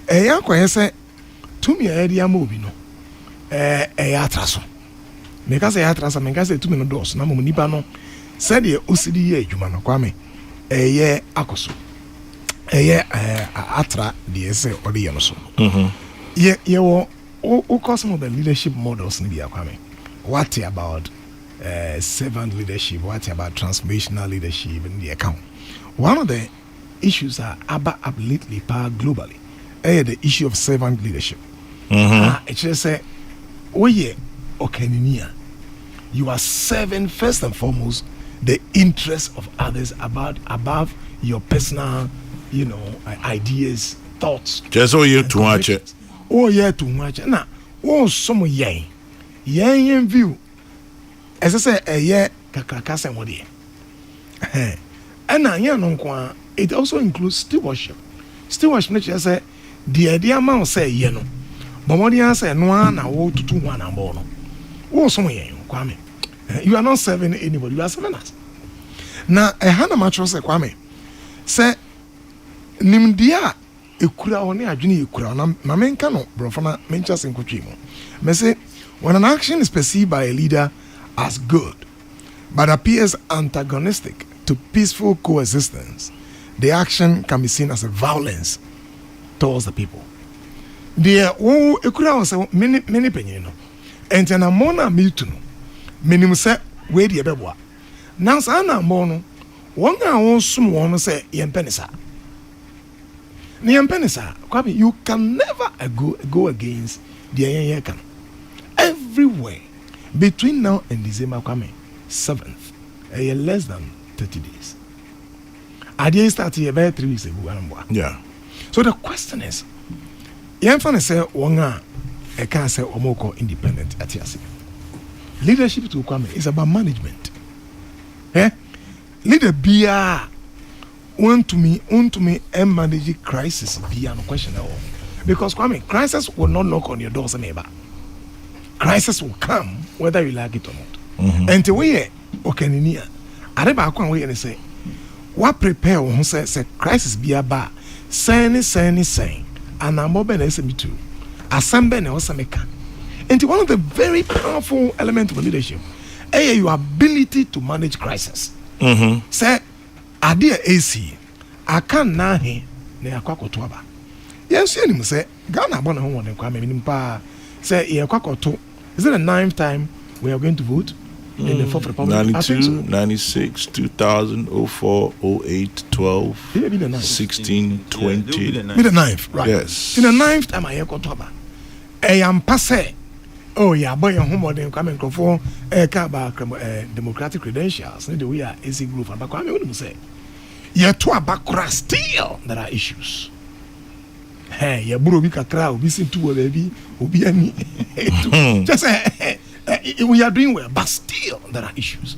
yakwa say to me area mobi no atraso. Meka say atraso meka say to me no dos na mo nipa no said the OCD ye adwuma no kwame akoso atra the say odi ye no so ye wo some of the leadership models ni bia kwame. What about servant leadership? What about transformational leadership in the account? One of the issues are up lately globally the issue of servant leadership. It just say you are serving first and foremost the interests of others above your personal ideas, thoughts. Just too much. Too much. Now some view as I say kakrakasa wodi and it also includes stewardship. Stewardship nature say the idea man say no but what you say no na wo tutu one and born no some kwame you are not serving anybody, you are serving us. Now a hana match say kwame say nimdia ekura one adwene ekura na mamenka no brofana mencha senkotwi mo me say when an action is perceived by a leader as good but appears antagonistic to peaceful coexistence, the action can be seen as a violence towards the people. The ekura was many penye no enti na mona mitu no menim se we de beboa na sa na mo no won a won sum won say yempenisa na yempenisa kwabi you can never go against the yen can everywhere between now and December kwame 7th less than 30 days. I didn't start here about 3 weeks ago. Yeah. So the question is, you say wonga I can't say omoko independent at Leadership to come is about management. leader bia want to me and manage crisis bia no question at all. Because Kwame, crisis will not knock on your doors, neighbor. Crisis will come whether you like it or not. And the way okaninia, areba akwan we say, what prepare who say crisis be a bar, saying, and I'm mobile SMB2. Assemble and Osameka. And one of the very powerful elements of leadership, your ability to manage crisis. Say, Adia AC, I can't nahi ne akwakotoaba. Yes, you say, Ghana born home and Kwame Nimpa say, Yakwakoto. Is it the 9th time we are going to vote in the 4th Republic? 92, so. 96, 2000, 04, 08, 12, 16, 20. Be the 9th, right? Yes. In the 9th time I hear Kotoaba. I am passe. Oh, yeah, boy, your home then come and for democratic credentials. The way are easy group. But I wouldn't say, you're to a background still there are issues. Hey, your Burubi Kakra, we see to a baby, Ubi any. Just we are doing well, but still there are issues.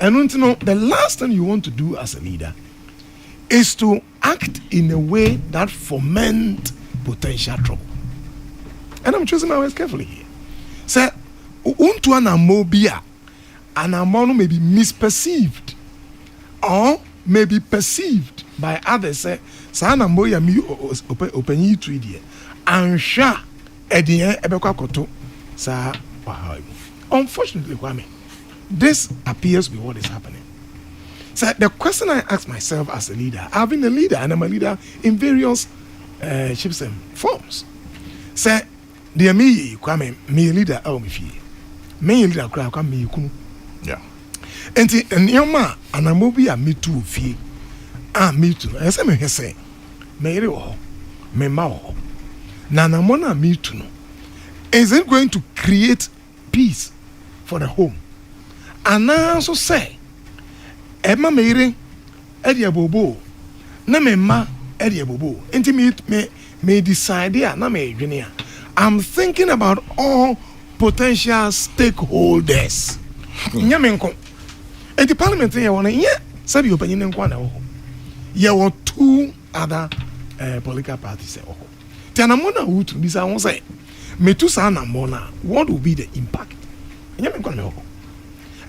And want to know the last thing you want to do as a leader is to act in a way that foments potential trouble. And I'm choosing my words carefully here. Say, unto an amobia, an amono may be misperceived or may be perceived by others. Say, Sana moya mi open you to idea. And sha edie ebekwa koto sa wahai. Unfortunately, Kwame, this appears to be what is happening. So the question I ask myself as a leader, I've been a leader and I'm a leader in various shapes and forms. Say, dear me, Kwame, me leader, oh me fee. Me leader, Kwame, me kunu. Yeah. And yoma, and I'm a me too fee. Me too. I say, me re me ma na mona me too. Is it going to create peace for the home? And I also say, Emma Mary, Eddie Bobo, na me ma Eddie Bobo, intimate me decide ya na me junior. I'm thinking about all potential stakeholders. Nyamenko. And the parliament here one yeah, sabi opinion in kwana. There were 2 other political parties. Tianamona would be say, Metusana Mona, what will be the impact?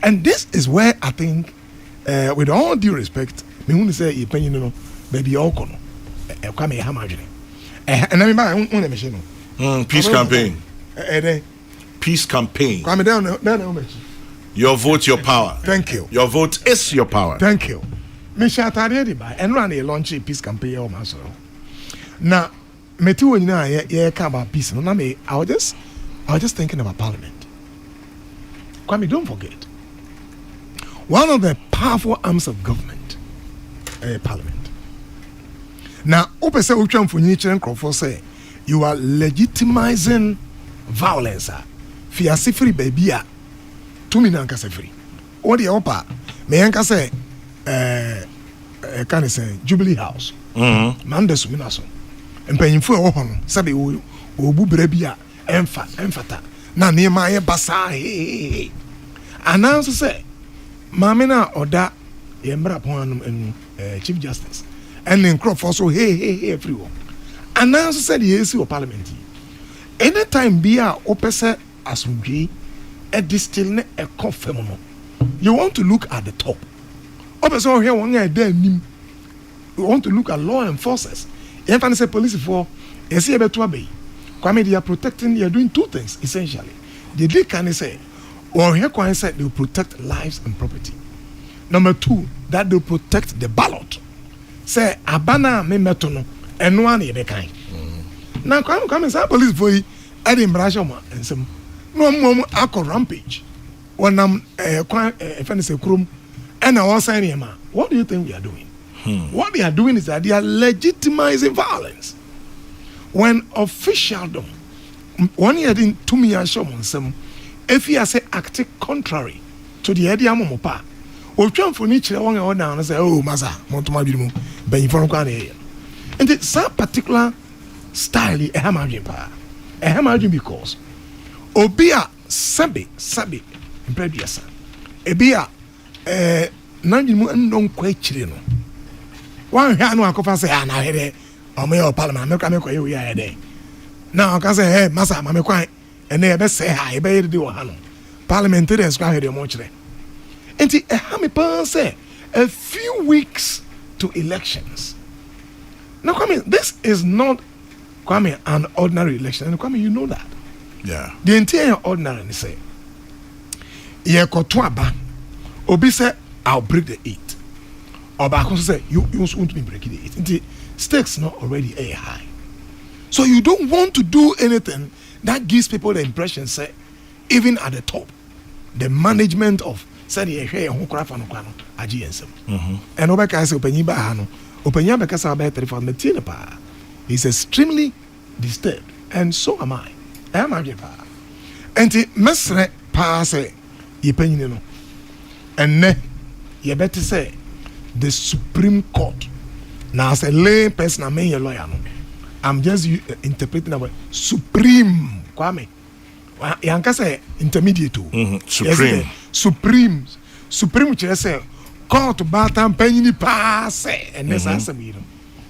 And this is where I think, with all due respect, me want to say, opinion, maybe all kono, come a hamagine. And I mean, Peace campaign. Peace campaign. Come down. Your vote, your power. Thank you. Your vote is your power. Thank you. Me shatari by and run a launch a peace campaign or maso. Now, me too when you about peace. No, me I was just thinking about parliament. Kwame, don't forget. One of the powerful arms of government, parliament. Now, open say ucham for niche Crawford say you are legitimizing violence. Fia free baby a 2 million kase free. What the opa me yanka say can say Jubilee House. Mande sumina so. Mpanyimfo e wo ho no sabe obu brabia emfata na niema ye basa he. Announce say mame na oda ye mbra pon Chief Justice and in crop also hey everyone. Announce say the AC of Parliament. Anytime bia opese asumdwe e distill ne e confirm no. You want to look at the top. Opese o here one guy there nim. You want to look at law enforcers. You can say police for see about Kwame, they are protecting, they are doing 2 things essentially. They can say, or here can say they will protect lives and property. Number 2, that they will protect the ballot. Say abana me metono and one ye kind. Now come and say police for you Edinburgh and some no alcohol rampage. When I'm if I say krum and I was saying what do you think we are doing? What they are doing is that they are legitimizing violence. When officialdom, one year in 2 million shomon, if you say acting contrary to the idea of Mopa, or jump for each one or down and say, oh, Masa, Montomabimu, Ben Fonquane. And it's that particular style, a hamaging because Obia Sabi, Impredusa, Ebia, nanyimu non kwechire no wan hwa no akofa say na here o me parliament me kwa me koye we ya dey now ka say hey masa ma me kwan ene e be say ha e be yede di wo ha no parliamentarians kwa here mo kire enti e ha me pan say a few weeks to elections. Now Kwame, this is not Kwame an ordinary election, and Kwame, you know that. Yeah. The entire ordinary say ye kotoaba obi say I'll break the 8. Or back say you won't be breaking the 8. The stakes not already high. So you don't want to do anything that gives people the impression say even at the top the management of said ye hwe ho kra fa no kwa no agi yensem and obeka say opanyi ba ha no opanyi beka say about 35 metie pa. He's extremely disturbed and so am I am pa enti mesre pa say ye panyi no enne ye better say the Supreme Court now as a lay person I'm a lawyer no I'm just interpreting about Supreme Kwame yanka say intermediate Supreme yes, Supreme chair say court batam penny pass and this answer me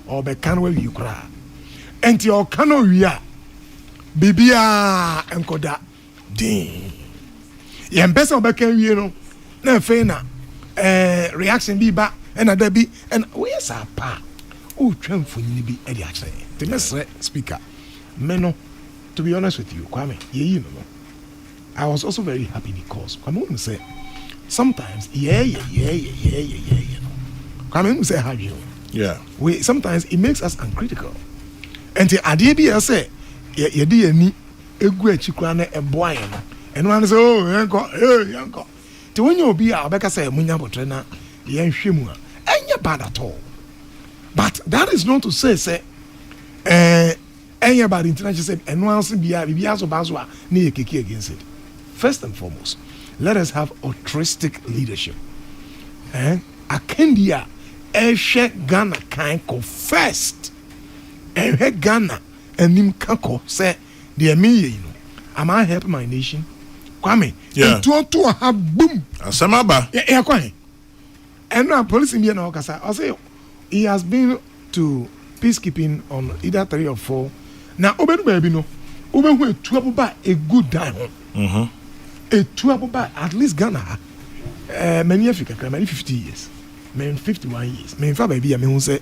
or be can we you cry enti o kano wia bibia enkoda din ye mpesa obeka wie no na fe na reaction bi ba and ada bi and we sa pa o twamfoni bi e dia kire the mesre speaker meno to be honest with you Kwame ye no I was also very happy because Kwame would say sometimes yeah Kwame would say how you we sometimes it makes us uncritical and the idea be say ye di ani egu achikwa na eboa no and one say oh yanko ti wonye obi a obeka say munya botre na ye nhwemu a enya bad at all but that is not to say enya bad international say enwanse bia so bazo a na ye keke against it. First and foremost, let us have altruistic leadership. Akendia Eshe Ghana kanko first. Ehe Ghana enim kanko say the me you know. Am I helping my nation? Kwame. Yeah. To have boom. Asamaba. Yeah, Kwame. And now police in here now kasa. I say he has been to peacekeeping on either 3 or 4. Now obedu baby no. Obehu etu ba a good time. A two at least Ghana, many Africa, many 50 years, many 51 years, many for baby, I mean, who say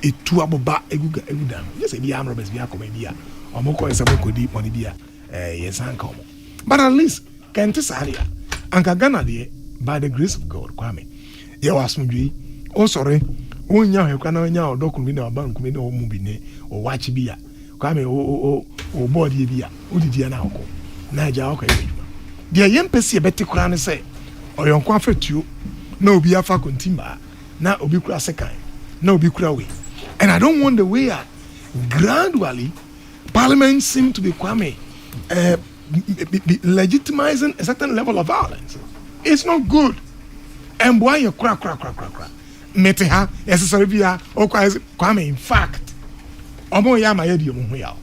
a two about a good down. Yes, a be arm robbers, be a comedia, or more coins, some could deep money be yes, uncommon. But at least, can't Saria, Anka Ghana, dear, by the grace of God, Kwame. You ask me, oh, sorry, one young can document or bank, or movie, or watch beer, Kwame, or body beer, who did you now? Naja, okay. The young person better crown say, or your comfort you, no be a facultimba, now obi kura second, no be way. And I don't want the way gradually Parliament seem to be Kwame legitimizing a certain level of violence. It's not good. And why you crack. Meteha, necessary via or Kwame, in fact, Omo Yama Yedi Muya.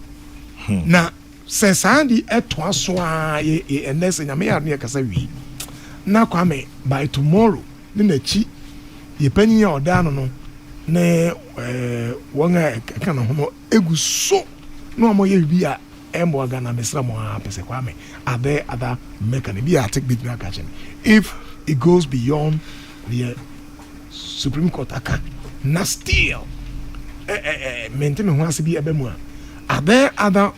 Now, says Andy at Twaswa, and that's in a mere near Casavi. Now, Kwame, by tomorrow, then the cheat, ye penny or down no, ne one kind of homo, egu so no more ye be a Emwagana Mesramoa, Pesequame. Are there other mechanisms? Be a take bit now catching. If it goes beyond the Supreme Court, now still maintain wants to be a bemua. Are there other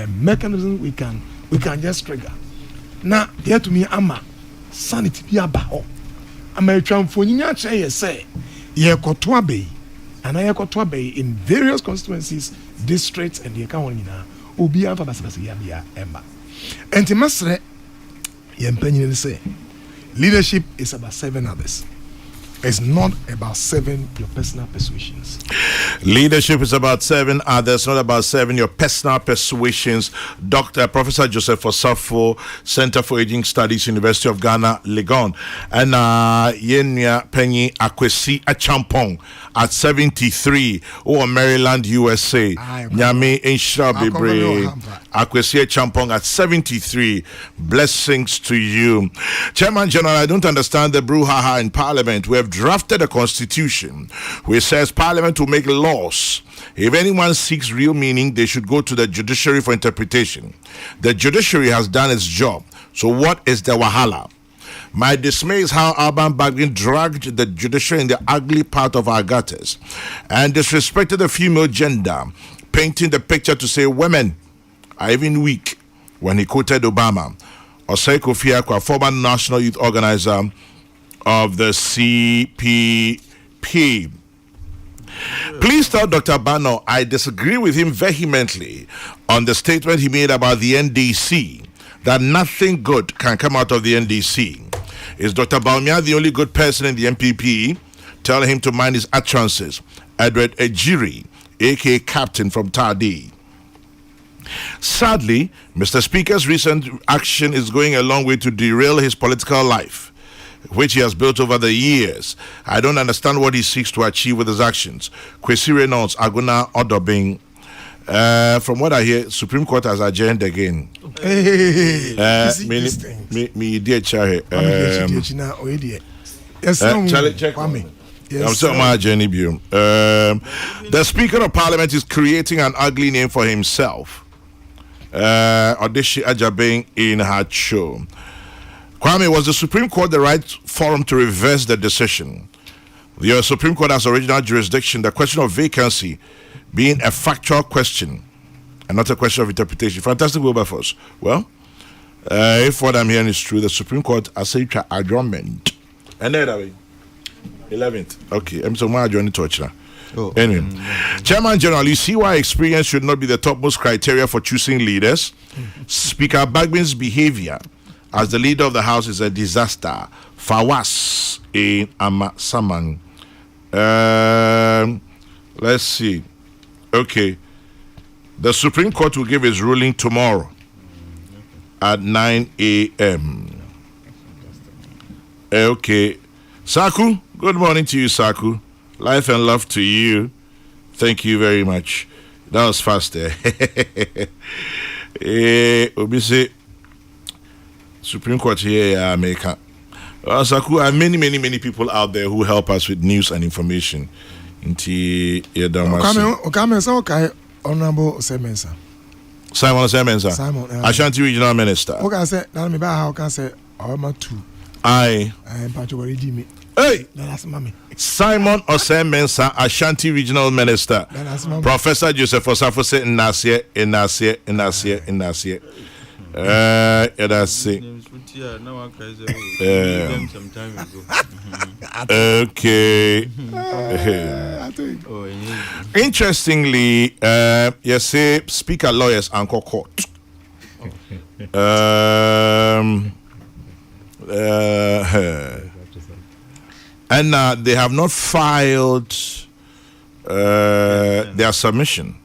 mechanisms we can just trigger? Now, here to me, ama sanity be a bao. American Fonia say, ye kotwa bay, and I kotwa bay in various constituencies, districts, and the account Obi Alpha Basabia Emma. And Timasre Yempenny say, leadership is about serving others. It's not about serving your personal persuasions. Leadership is about serving others, not about serving your personal persuasions. Dr. Professor Joseph Osafo, Center for Aging Studies, University of Ghana, Legon. And Yenya Penny Akwesi Achampong at 73, or Maryland, USA. Nyame Insha Bebre. Akwesi Champong at 73. Blessings to you. Chairman General, I don't understand the brouhaha in Parliament. We have drafted a constitution which says Parliament will make laws. If anyone seeks real meaning, they should go to the judiciary for interpretation. The judiciary has done its job. So what is the wahala? My dismay is how Alban Bagbin dragged the judiciary in the ugly part of our gutters and disrespected the female gender, painting the picture to say women are even weak when he quoted Obama. Osei Kofi Akwa, former national youth organizer of the CPP. Please tell Dr. Bano I disagree with him vehemently on the statement he made about the NDC, that nothing good can come out of the NDC. Is Dr. Baumia the only good person in the MPP? Tell him to mind his utterances. Edward Ejiri, aka Captain from Tadi. Sadly, Mr. Speaker's recent action is going a long way to derail his political life, which he has built over the years. I don't understand what he seeks to achieve with his actions. Kwesi Reynolds, Aguna Odobing. From what I hear, Supreme Court has adjourned again. Me dear Charlie. Charlie, check me. I'm saying my journey view. The Speaker of Parliament is creating an ugly name for himself. Odeshi Ajabeng in her show. Kwame, was the Supreme Court the right forum to reverse the decision? The Supreme Court has original jurisdiction. The question of vacancy being a factual question and not a question of interpretation. Fantastic Wilberforce. Well, if what I'm hearing is true, the Supreme Court has said adjournment. And then 11th. Okay, I'm so much joining touch now. Anyway, Chairman General, you see why experience should not be the topmost criteria for choosing leaders. Speaker Bagbin's behavior as the leader of the House is a disaster. Fawas in Amasaman. Let's see. Okay. The Supreme Court will give its ruling tomorrow at 9 a.m. Okay. Saku, good morning to you, Saku. Life and love to you. Thank you very much. That was fast there. Obviously, Supreme Court here, America. Saku, are many people out there who help us with news and information. Okay, Honorable Semensa. Simon Semensa. Ashanti Regional Minister. Okay, I said, now me how can say I'm two. I am Patrick Jimmy. Hey, that's mommy. Simon Osemensa, Ashanti Regional Minister. Professor Joseph Osafose Nasie. That's it. Okay. Interestingly, you say Speaker lawyers and court. And they have not filed their submission.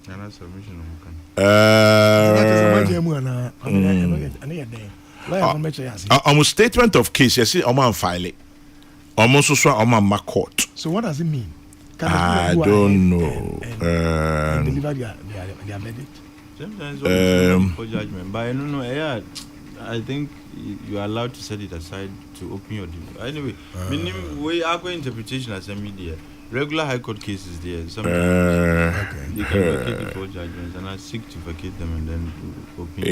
Almost statement of case, you see, Oman file it. Almost also Oman court. So what does it mean? I don't know. And deliver their verdict. Sometimes for judgment, but I don't know. I think you are allowed to set it aside to open your delivery. Anyway, we are going interpretation as a media. Regular high court cases there. Sometimes they can vacate it for judgments, and I seek to vacate them and then open.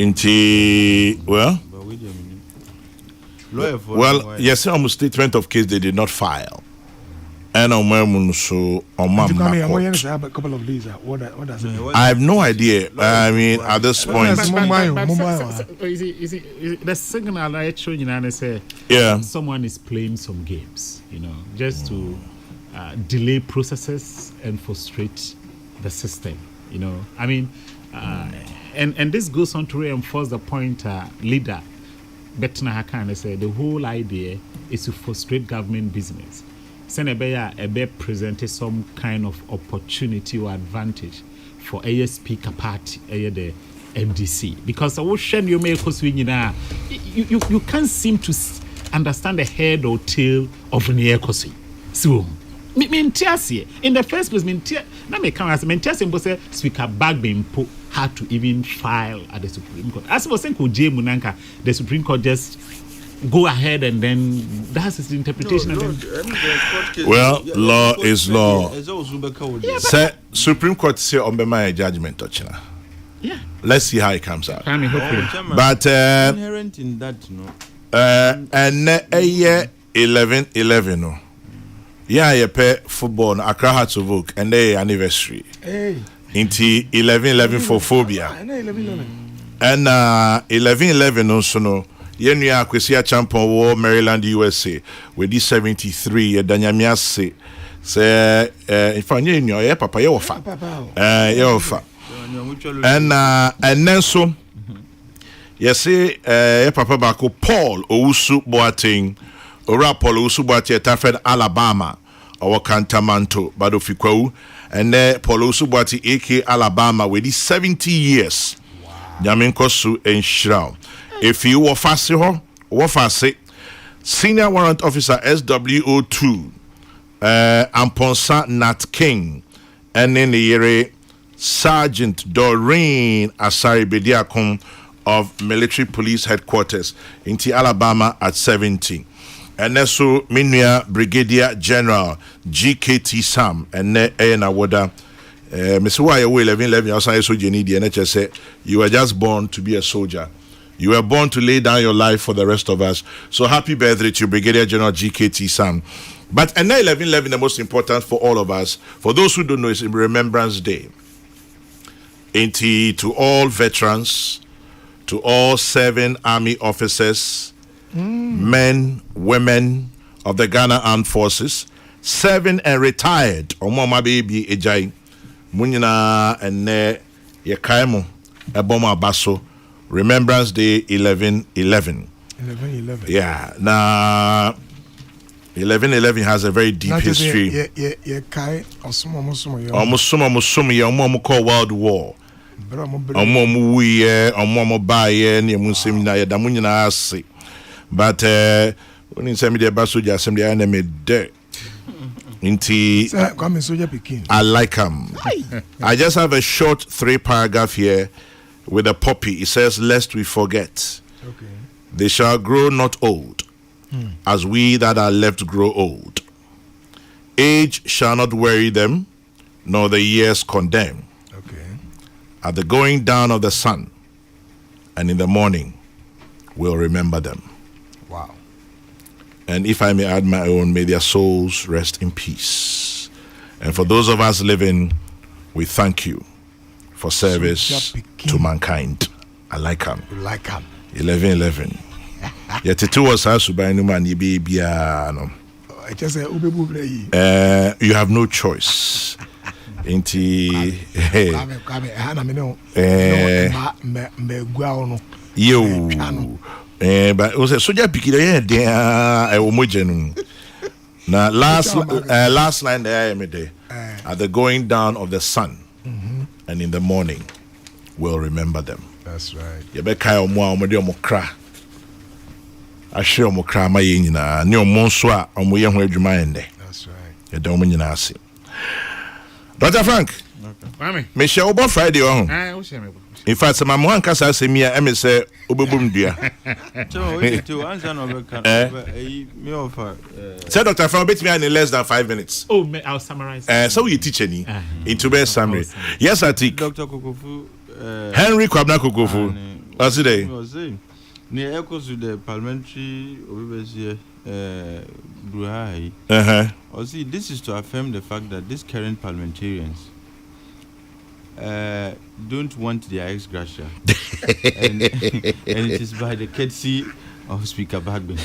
But wait a minute. Yes, almost statement of case they did not file. And a couple of days. What does it mean? I have no idea. I mean, at this point, the signal I show you now say, someone is playing some games, just to delay processes and frustrate the system. I mean, and this goes on to reinforce the point leader Betna Hakane said. The whole idea is to frustrate government business. Senebeya presented some kind of opportunity or advantage for a speaker party, the MDC, because you can't seem to understand the head or tail of Niekosi. So, in the first place, na me come as Speaker Bagbin had to even file at the Supreme Court. As I was saying, Munanka, the Supreme Court just go ahead and then that's his interpretation. Well, law is law. Say Supreme Court say on my judgment, yeah. Let's see how it comes out. But inherent in that, and a year 11 no. Yeah, you pay football no Accra Hearts of Oak and they anniversary. Hey. Into 11 for phobia. And 11 also no. Yenya Kwesi champion war Maryland USA with this 73 Danyamia say if I knew your papa you offer you offer and then so you say papa bako Paul Owusu Boateng ora Paul Owusu Boateng Tafred Alabama or Cantamanto Badofikwu and Paul Owusu Boateng AK Alabama with this 70 years Nyaminkosu and Shroud. If you were fast, Senior Warrant Officer SWO2, Amponsa Nat King, and then the year Sergeant Doreen Asari Bediakon of Military Police Headquarters in Alabama at 70. And also Minya Brigadier General GKT Sam and Ena Wada. Mr. Why 11 outside so you need the NHS say you were just born to be a soldier. You were born to lay down your life for the rest of us. So happy birthday to Brigadier General GKT Sam. But and 11 the most important for all of us. For those who don't know, it's Remembrance Day. To all veterans, to all serving army officers, men, women of the Ghana Armed Forces, serving and retired. Omoma baby ejai. Munyina and ne yekaimo eboma baso. Remembrance Day 11/11. Yeah. Now 11/11 has a very deep history. Almost call World War. But when you send me the Basuja assembly enemy there. I like him. I just have a short 3-paragraph here with a poppy. It says, lest we forget. Okay. They shall grow not old, as we that are left grow old. Age shall not weary them, nor the years condemn. Okay. At the going down of the sun, and in the morning, we'll remember them. Wow. And if I may add my own, may their souls rest in peace. And for those of us living, we thank you for service to mankind. I like him. You like him. 11/11. Yet it was us by no man. You have no choice. But it was a soldier picking now last line there at the going down of the sun, and in the morning we'll remember them. That's right. Yebeka omokra. Ahwe omokra ma ye nyina ne omonso a omoye ho adwuma ende. That's right. Yedom nyina ase. Dr. Frank. Mami. Me share obo Friday on. Wo share me. In fact, some mo anka sa semia e me say obebum dua. To answer no be can me offer. Say Dr. Frank bet me in less than 5 minutes. Oh, I'll summarize. So you teach any into best summary. Yes, I think. Dr. Kokokoo Henry Kwabena Kokokoo. What's today? Near echoes to the parliamentary obviously Bruhai. Or see, this is to affirm the fact that these current parliamentarians don't want their ex-gratia. and it is by the courtesy of Speaker Bagben.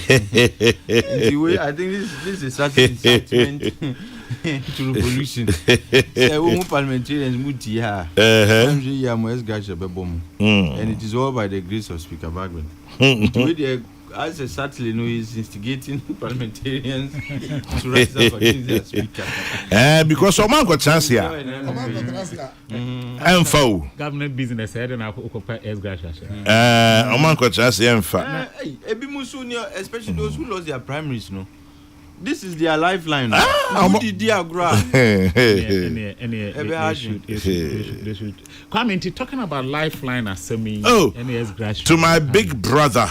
Anyway, I think this is such an incitement to revolution. Parliamentarians and it is all by the grace of Speaker Bagben. As a certainly know is instigating parliamentarians to rise up against their speaker. Because Oman got chance here. Government business head and I occupy as gracia. Oman got chance here. Especially those who lost their primaries, no. this is their lifeline. Kwame, talking about lifeline as me. To my big brother,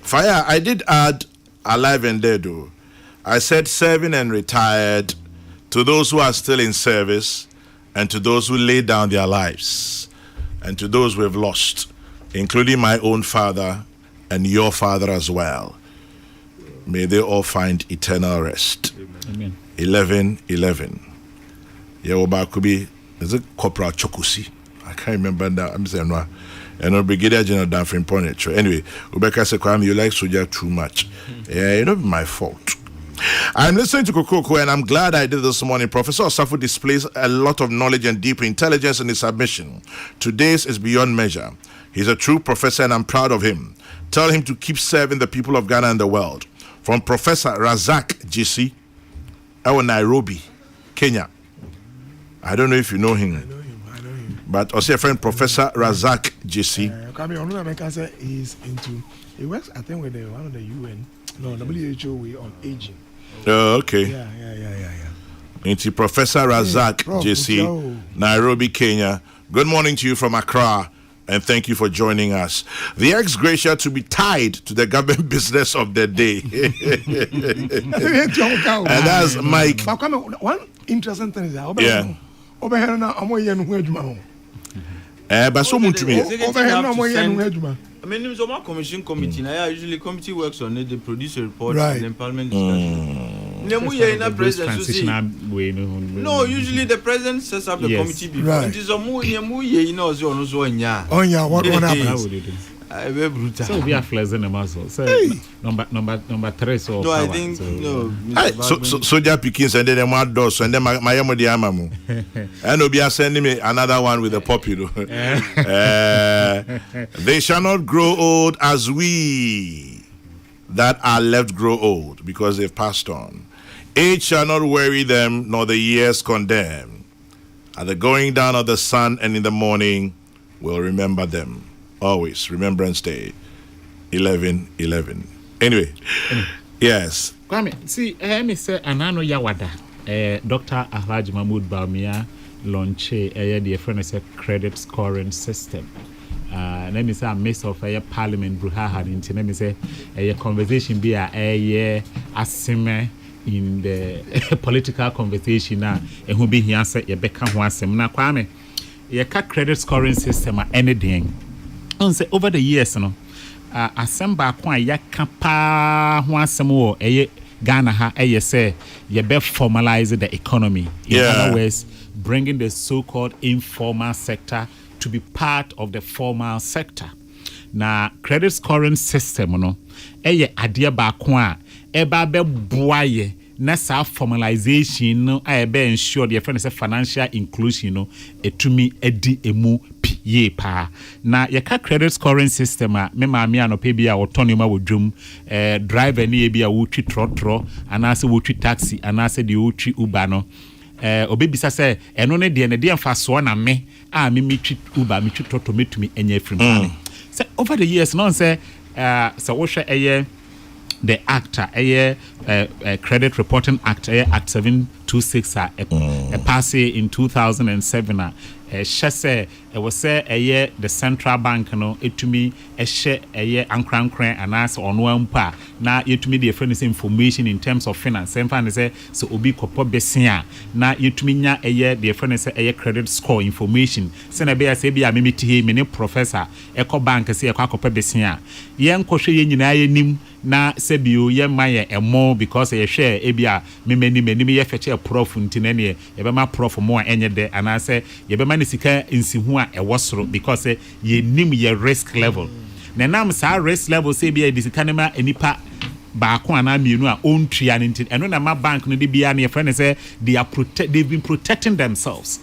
Fire, I did add alive and dead. Though. I said serving and retired, to those who are still in service, and to those who lay down their lives, and to those we have lost, including my own father and your father as well. May they all find eternal rest. Amen. 11:11. Yewoba could be, is it Kokrokoos? I can't remember that. I'm saying no. And Brigadier General Danfrin Ponetro. Anyway, Rebecca said, you like Soja too much. Yeah, it's not my fault. I'm listening to Kokrokoo, and I'm glad I did this morning. Professor Osafo displays a lot of knowledge and deep intelligence in his submission. Today's is beyond measure. He's a true professor, and I'm proud of him. Tell him to keep serving the people of Ghana and the world. From Professor Razak GC, Nairobi, Kenya. I don't know if you know him. I know him. But also a friend, Professor Razak GC. He works, I think, with one of the UN. No, WHO way on aging. Oh, okay. Yeah. Into Professor Razak GC, Nairobi, Kenya. Good morning to you from Accra, and thank you for joining us. The ex gratia to be tied to the government business of the day. And that's Mike. One interesting thing is that But so much to me. I mean, it's a commission committee. Now, usually committee works on it. They produce a report and then parliament discussion. No, usually the president sets up the committee before. It is a what happened? So we are flexing the muscle. So number 3 so. No, I think no. Soja Pikins and then my doors and then my Amamu. And will be sending me another one with a popular. They shall not grow old as we that are left grow old, because they've passed on. Age shall not weary them, nor the years condemn. At the going down of the sun and in the morning, we'll remember them. Always Remembrance Day, 11:11. Anyway, yes. Kwame, see, me say Anano Yawada, Dr. Alhaji Mahmoud Bawumia launch the friend is a credit scoring system. Let me say a mess of a parliament bruhaha into let me say a conversation be a asime in the political conversation now, and who be here say ye beka ho asem na Kwame ye ka credit scoring system anything. On say over the years, assemble kwa yaka pa ho asem wo Ghana ha say you be formalize the economy. In other words, bringing the so-called informal sector to be part of the formal sector. Na credit scoring system adie ba kwa eba be boaye na sa formalization no be ensure the friend say financial inclusion etumi edi emu ye pa na yeka credit scoring system me maami anope bia otonima wodwum driver ni bia wotwi trotro anase wotwi taxi anase de wotwi uber no obebisa se eno ne de mfaso na me metwi uber metwi trotro metumi enya free so over the years no say so wo hwe the act credit reporting act act 726 passed in 2007 shese was say the central bank no etumi ehye ankrankran anas ono ampa na yetumi the friend information in terms of finance and say so obi kopo besia na yetumi nya the friend say credit score information se na be say bia memiti me ne professor eko bank say eko akopo besia yen kohwe ye nyina ye nim na sebio ye maye emo because ye hwe ebia memani ye feche prof ntine ne ye be ma prof mo enye de anase ye be ma ne sika nsihu a ewosoro because ye nim ye risk level na nam sa risk level say bia de sika ne ma enipa ba ko ana mienu a ontua ne ntin eno na ma bank no de bia ne friend say they've been protecting themselves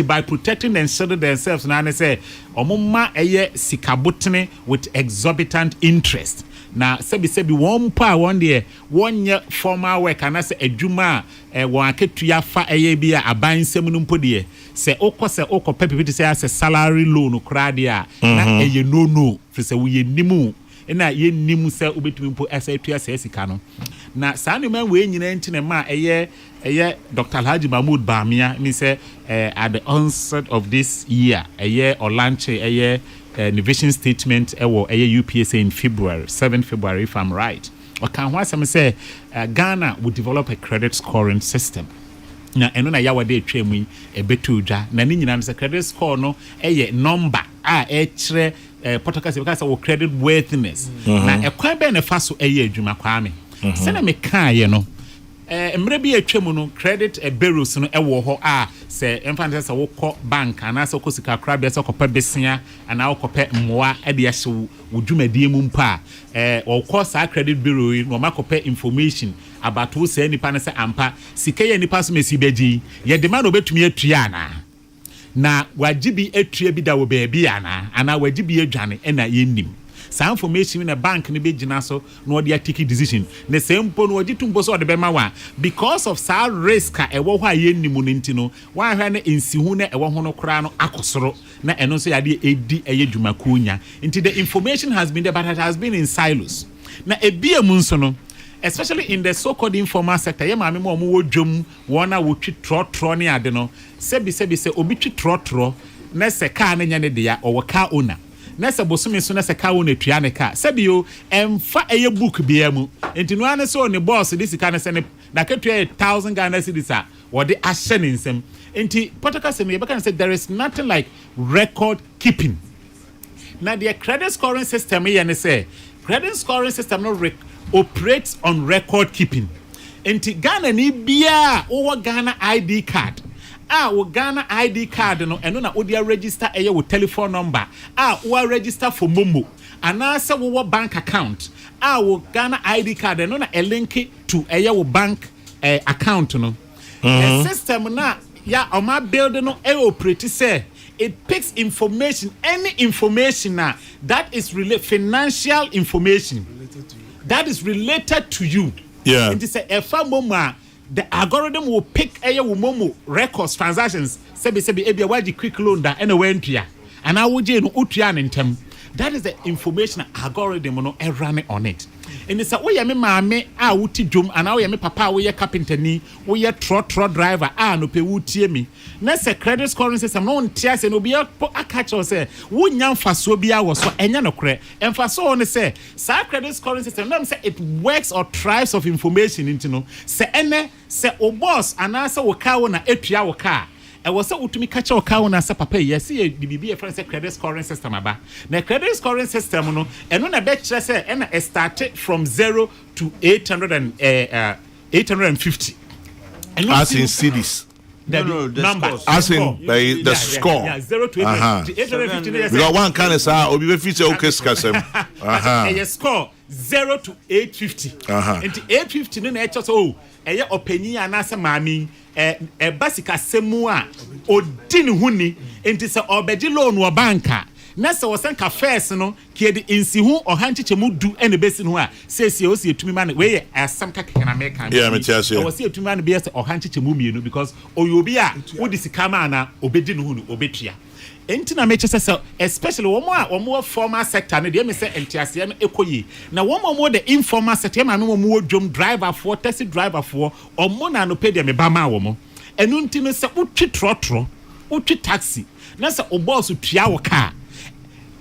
by protecting themselves na say omumma sika botene with exorbitant interest. Na sebi won pa won de wonye formal work anase adwuma won aketua fa bia abansem no mpodie se okọ pepiti se salary loan kra de a na no fi se wo ye nimu na ye nimu se obetumi mpo atua se sika no na saa no man we nyina ntine ma eye Dr. Alhaji Mahmoud Bamia me say at the onset of this year or launch innovation statement UPSA in February 7 February if I'm right. Okan ho asem say Ghana would develop a credit scoring system. Na eno na yawa de twemu yi ebetu dwa na ni nyina no credit score no number kire protocol because of credit worthiness na ekwan be na fa so adwuma kwa me se na me kan no mre bi atwemu no credit bureaus no wo ho se emfa se wo kɔ bank ana se ko sika kra be se ko pa besia ana wo kɔpɛ mmoa de ahye wo dwumadie mu mpa wo kɔ sa credit bureau yi no makɔpɛ information about wo se nipa ne se ampa sika ye nipa so mesi beji ye de ma no betumi atua na wajibi atua bi da wo baabi ana wajibi adwane na yennim sa information na bank ni begina so no dey take decision na sempo no odi tumbo so de be ma wa because of sa risk a ewo ho ayennimu no ntino wa hwa na ensihu na ewo ho no kra no akosoro na eno so yade edi eyedwumakunya nti the information has been there but it has been in silos na ebia mu nso no especially in the so-called informal sector ye maame mo wo dwom wona wo twi trotro ne ade no sebi se obi twi trotro na se car na nya ne de ya o car owner na se bosome so na se car owner tua ne car sebi yo emfa eye book bia mu enti no ane so ne boss this sika ne se ne da ketua 1000 Ghana cedis a wo de ahye ne nsem enti protocol se me be can say there is nothing like record keeping na the credit scoring system here ne say credit scoring system no operates on record keeping. Enti Ghana ni bia o Ghana ID card. O Ghana ID card no eno na odi register wo telephone number. O register for Momo. Anasa wo bank account. Wo Ghana ID card eno na link to wo bank account no. The system na ya o ma build no operate say it picks information, any information that is financial information that is related to you. Yeah. And it's a moma, the algorithm will pick a momo records, transactions, sebi ebia waji quick loan da anywhere entry. And I would no utian in term. That is the information algorithm no run on it. And it's a way me mame wuti dum and now me papa we carpenter ni we trot driver no pe wutie me. Na se credit scoring system no ntia se no be a catch or say wo nya mfaso bia wo so enya no kre. Emfaso on say sa credit scoring system no say it works or thrives of information into no se ene se o boss anasa wo ka wo na etua wo ka e was say utumi catch o ka na say papa yes e bibi e friend say credit scoring system aba na credit scoring system no eno na be kire say e na started from 0 to 850 as in cities the number as in the score 0 to 850 because one kind of say obi be fit say okay skasem score 0 to 850 and 850 no na e so eye opani anasa maami basika semu a odin huni enti se obeji loan wo banka na se wo senka first no kiedi insihu ohanchiche mu du ene besi no a sesi o se etumi ma we ye asam ka keke na meka yeah me tia se o se etumi ma no be se ohanchiche mu mienu because oyobi a wodi sika ma na obedi no hunu obetua enti na meche se especially wo formal sector ne de me se entiase no ekoyi na wo the informal sector ma me wo dwom driver for taxi driver for omo na no pay de me ba ma wo mo enu enti no se utwi trotro utwi taxi na se o boss tua wo car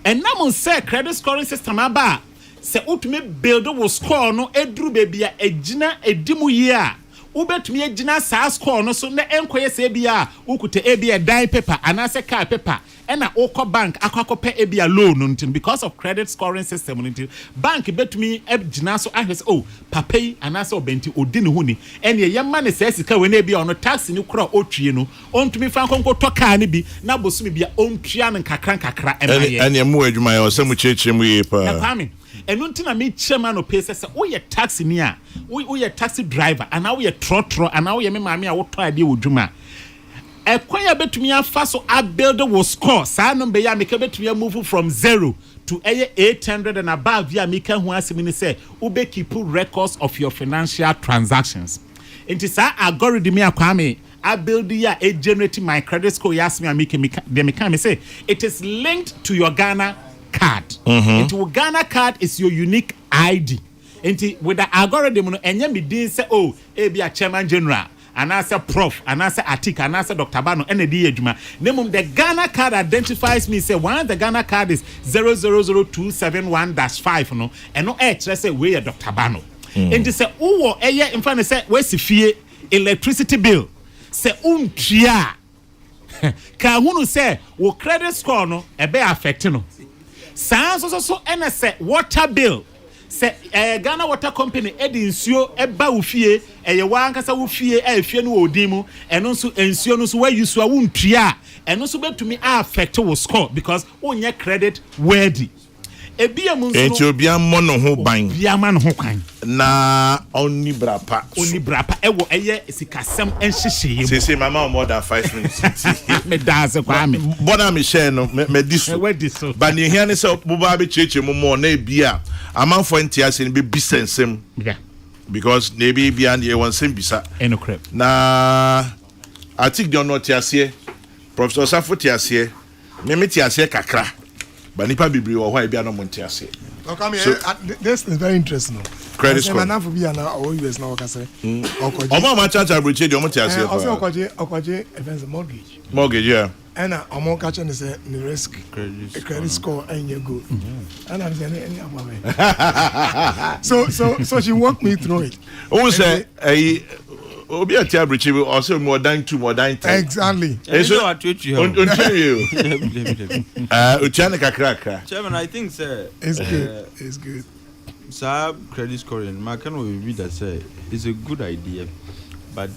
enam say credit scoring system aba se utumi build wo score no eduru bebia egina edimu yi a ubetumi egina sa score no so na enkoye se bia ukuta ebia die paper anase car paper ena okọ bank akwakope ebia loan ntin because of credit scoring system ntin bank betumi egina so ahwese papa yi anase obenti odi ne huni ene ye ma ne se sika we na ebia ono tax ni kura otwie no ontumi fa nkonko to car ne bi na bosumi bia ontua ne kakra emaye ene mu adwuma ya se mu cheche mu yi pa na kwame enu ntina me chairman o pese se wo ye taxi ni a wo ye taxi driver ana wo ye trotro ana wo ye me maame a wo to ade wo dwuma ekwanya betumi afa so a build wo score sa number ya make betumi move from 0 to 800 and above ya make hu asemi ni say ube keep records of your financial transactions enti sa algorithm ya kwame I build ya a generating my credit score ya asemi make me say it is linked to your Ghana card. Into Ghana card is your unique ID. Enti with the algorithm no enye me din say oh e be a chairman general and as a prof and as a atik and as a Dr. Bano and the adwuma. Name the Ghana card identifies me say one the Ghana card is 000271-5 no and no say we Dr. Bano. And they say oh in front say we fie electricity bill say tria ka hunu say wo credit score no e be affect no. So and say water bill say Ghana Water Company edi nsuo eba wo fie eye wa ankasa wo fie fie no odin mu eno nso nsuo no so wa use a wontua eno so betumi affect wo score because onye credit worthy ebia mu nso enti obia mono ho ban bia ma no ho kwan na oni brapa ewo eye sikasem enhyehyeye say mama more than 5 minutes me dance kwa me bona me share no me diso ba ne hia ne say boba be cheche mu mo na ebia amanfo ntiase ne be bisensem yeah because maybe bia ne won sem bisa eno crap na atik don not tiase Professor Safo tiase me tiase kakra ba nipa bibiri wo ho bia no mo tiase. Okay, so, this is very interesting. Credit score. I'm not for being US now. Okay, Omo ma chacha bridge dey omo tiase. Okoje events mortgage. Mortgage, yeah. And omo catch and say the risk credit score and you go. And I'm saying so she walked me through it. Who say obi a tia bridge will also more than 2 more than 10. Exactly. So on you. Uchane kakra. Chairman, I think sir it's good. It's good. Sir, credit scoring, my kind of review that say it's a good idea, but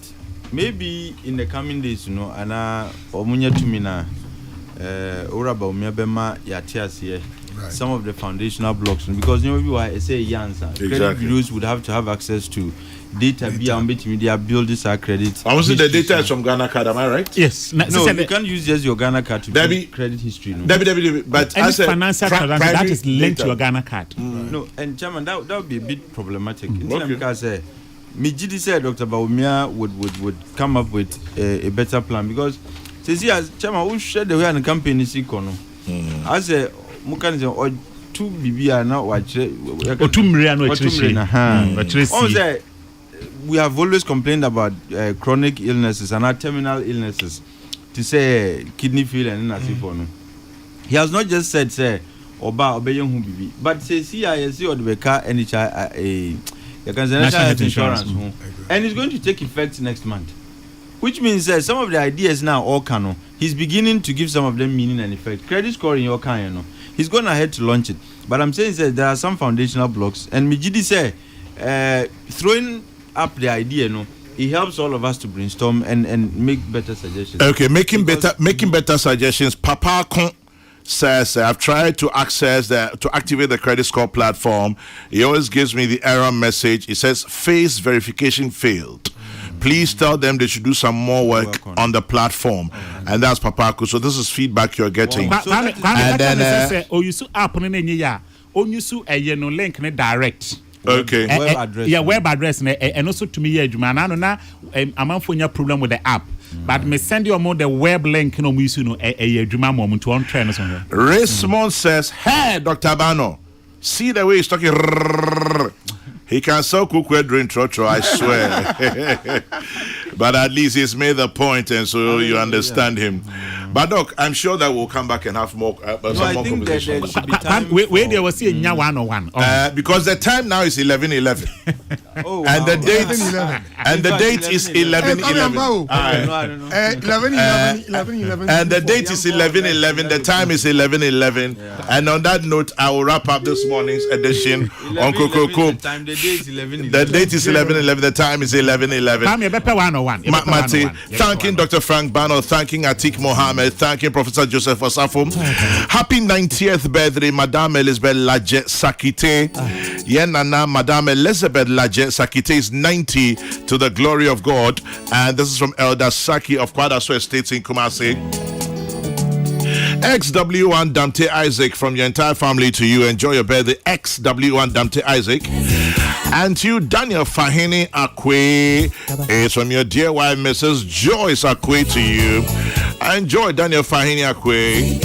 maybe in the coming days, ana omunya tumina oraba omia bema yatiasie some of the foundational blocks because you say yansa credit bureaus would have to have access to data be media build this credit. I was the data is from Ghana card, am I right? Yes. No, you can't use just your Ghana card to build credit history. No. But as a financial transaction that is linked to your Ghana card. No, and Chairman, that would be a bit problematic. Because Mijidi said Dr. Baumia would come up with a better plan because says as Chairman who shared the way and campaign is econo. As a mechanism or 2 BBR now watch or 2 million we have always complained about chronic illnesses and terminal illnesses to say kidney failure and nothing. He has not just said say oba obeying who bibi but say CISC or the car national health insurance and it's going to take effect next month, which means that some of the ideas now all canon he's beginning to give some of them meaning and effect. Credit scoring your kind, he's going ahead to launch it, but I'm saying that there are some foundational blocks and Mijidi say throwing up the idea, it helps all of us to brainstorm and make better suggestions. Okay, making better suggestions. Papa Kon says I've tried to activate the credit score platform. He always gives me the error message. It says face verification failed. Please tell them they should do some more work on the platform. And that's Papa Kon. So this is feedback you're getting. And then you su app no ya. You su link direct. Okay. Web address. Yeah, web address and also to me adwuma na no na amanfonya problem with the app. But me send you more the web link no mu no adwuma mom to on train so. Raymond says, "Hey, Dr. Bano, see the way he's talking. He can sell cookware during trotro, I swear." But at least he's made the point, and so you understand him. But Doc, I'm sure that we'll come back and have more conversation. Where there was a 101. Because the time now is 11:11. Oh, and wow. the date and the date is 11:11. 11:11. And the date is 11:11. The time is 11:11. And on that note, I will wrap up this morning's edition on Kokrokoo. The date is 11:11. The time is 11:11. Mati, thanking Dr. Frank Bano, thanking Atik Mohammed, thanking Professor Joseph Osafo. Happy 90th birthday, Madame Elizabeth Laje Sakite. Yenana, Madame Elizabeth Laje Sakite is 90 to the glory of God. And this is from Elder Saki of Kwadaso Estates in Kumasi. XW1 Damte Isaac from your entire family to you. Enjoy your birthday, XW1 Damte Isaac. And to you, Daniel Fahini Akwe. It's from your dear wife, Mrs. Joyce Akwe to you. Enjoy Daniel Fahini Akwe.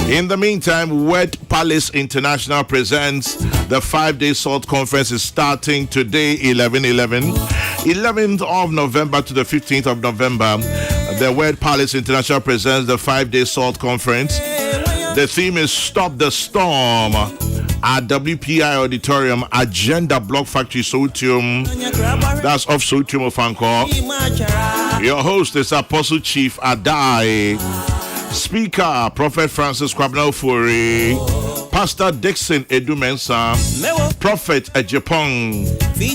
In the meantime, Word Palace International presents the 5-day SALT conference is starting today, 11th of November to the 15th of November. The Word Palace International presents the 5-day SALT conference. The theme is Stop the Storm at WPI Auditorium, Agenda Block Factory, Soutium. That's off Soutium Ofanko. Your host is Apostle Chief Adai. Speaker, Prophet Francis Kwabena Furi. Pastor Dixon Edumensa. Prophet Ejepong.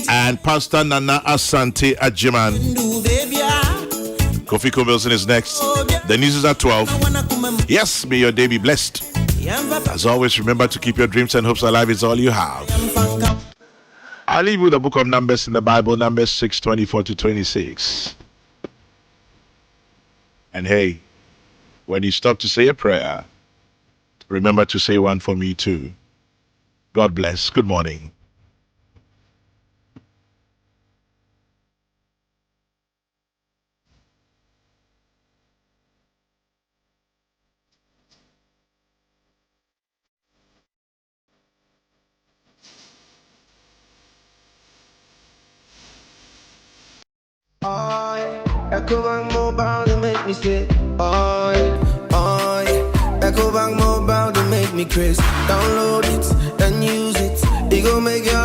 And Pastor Nana Asante Ajiman. Kofi Wilson is next. The news is at 12. Yes, may your day be blessed. As always, remember to keep your dreams and hopes alive. It's all you have. I'll leave you with the book of Numbers in the Bible, Numbers 6:24 to 26. And hey, when you stop to say a prayer, remember to say one for me too. God bless. Good morning. Echo Bank Mobile to make me sick. Echo Bank Mobile to make me crazy. Download it and use it. It gon' make your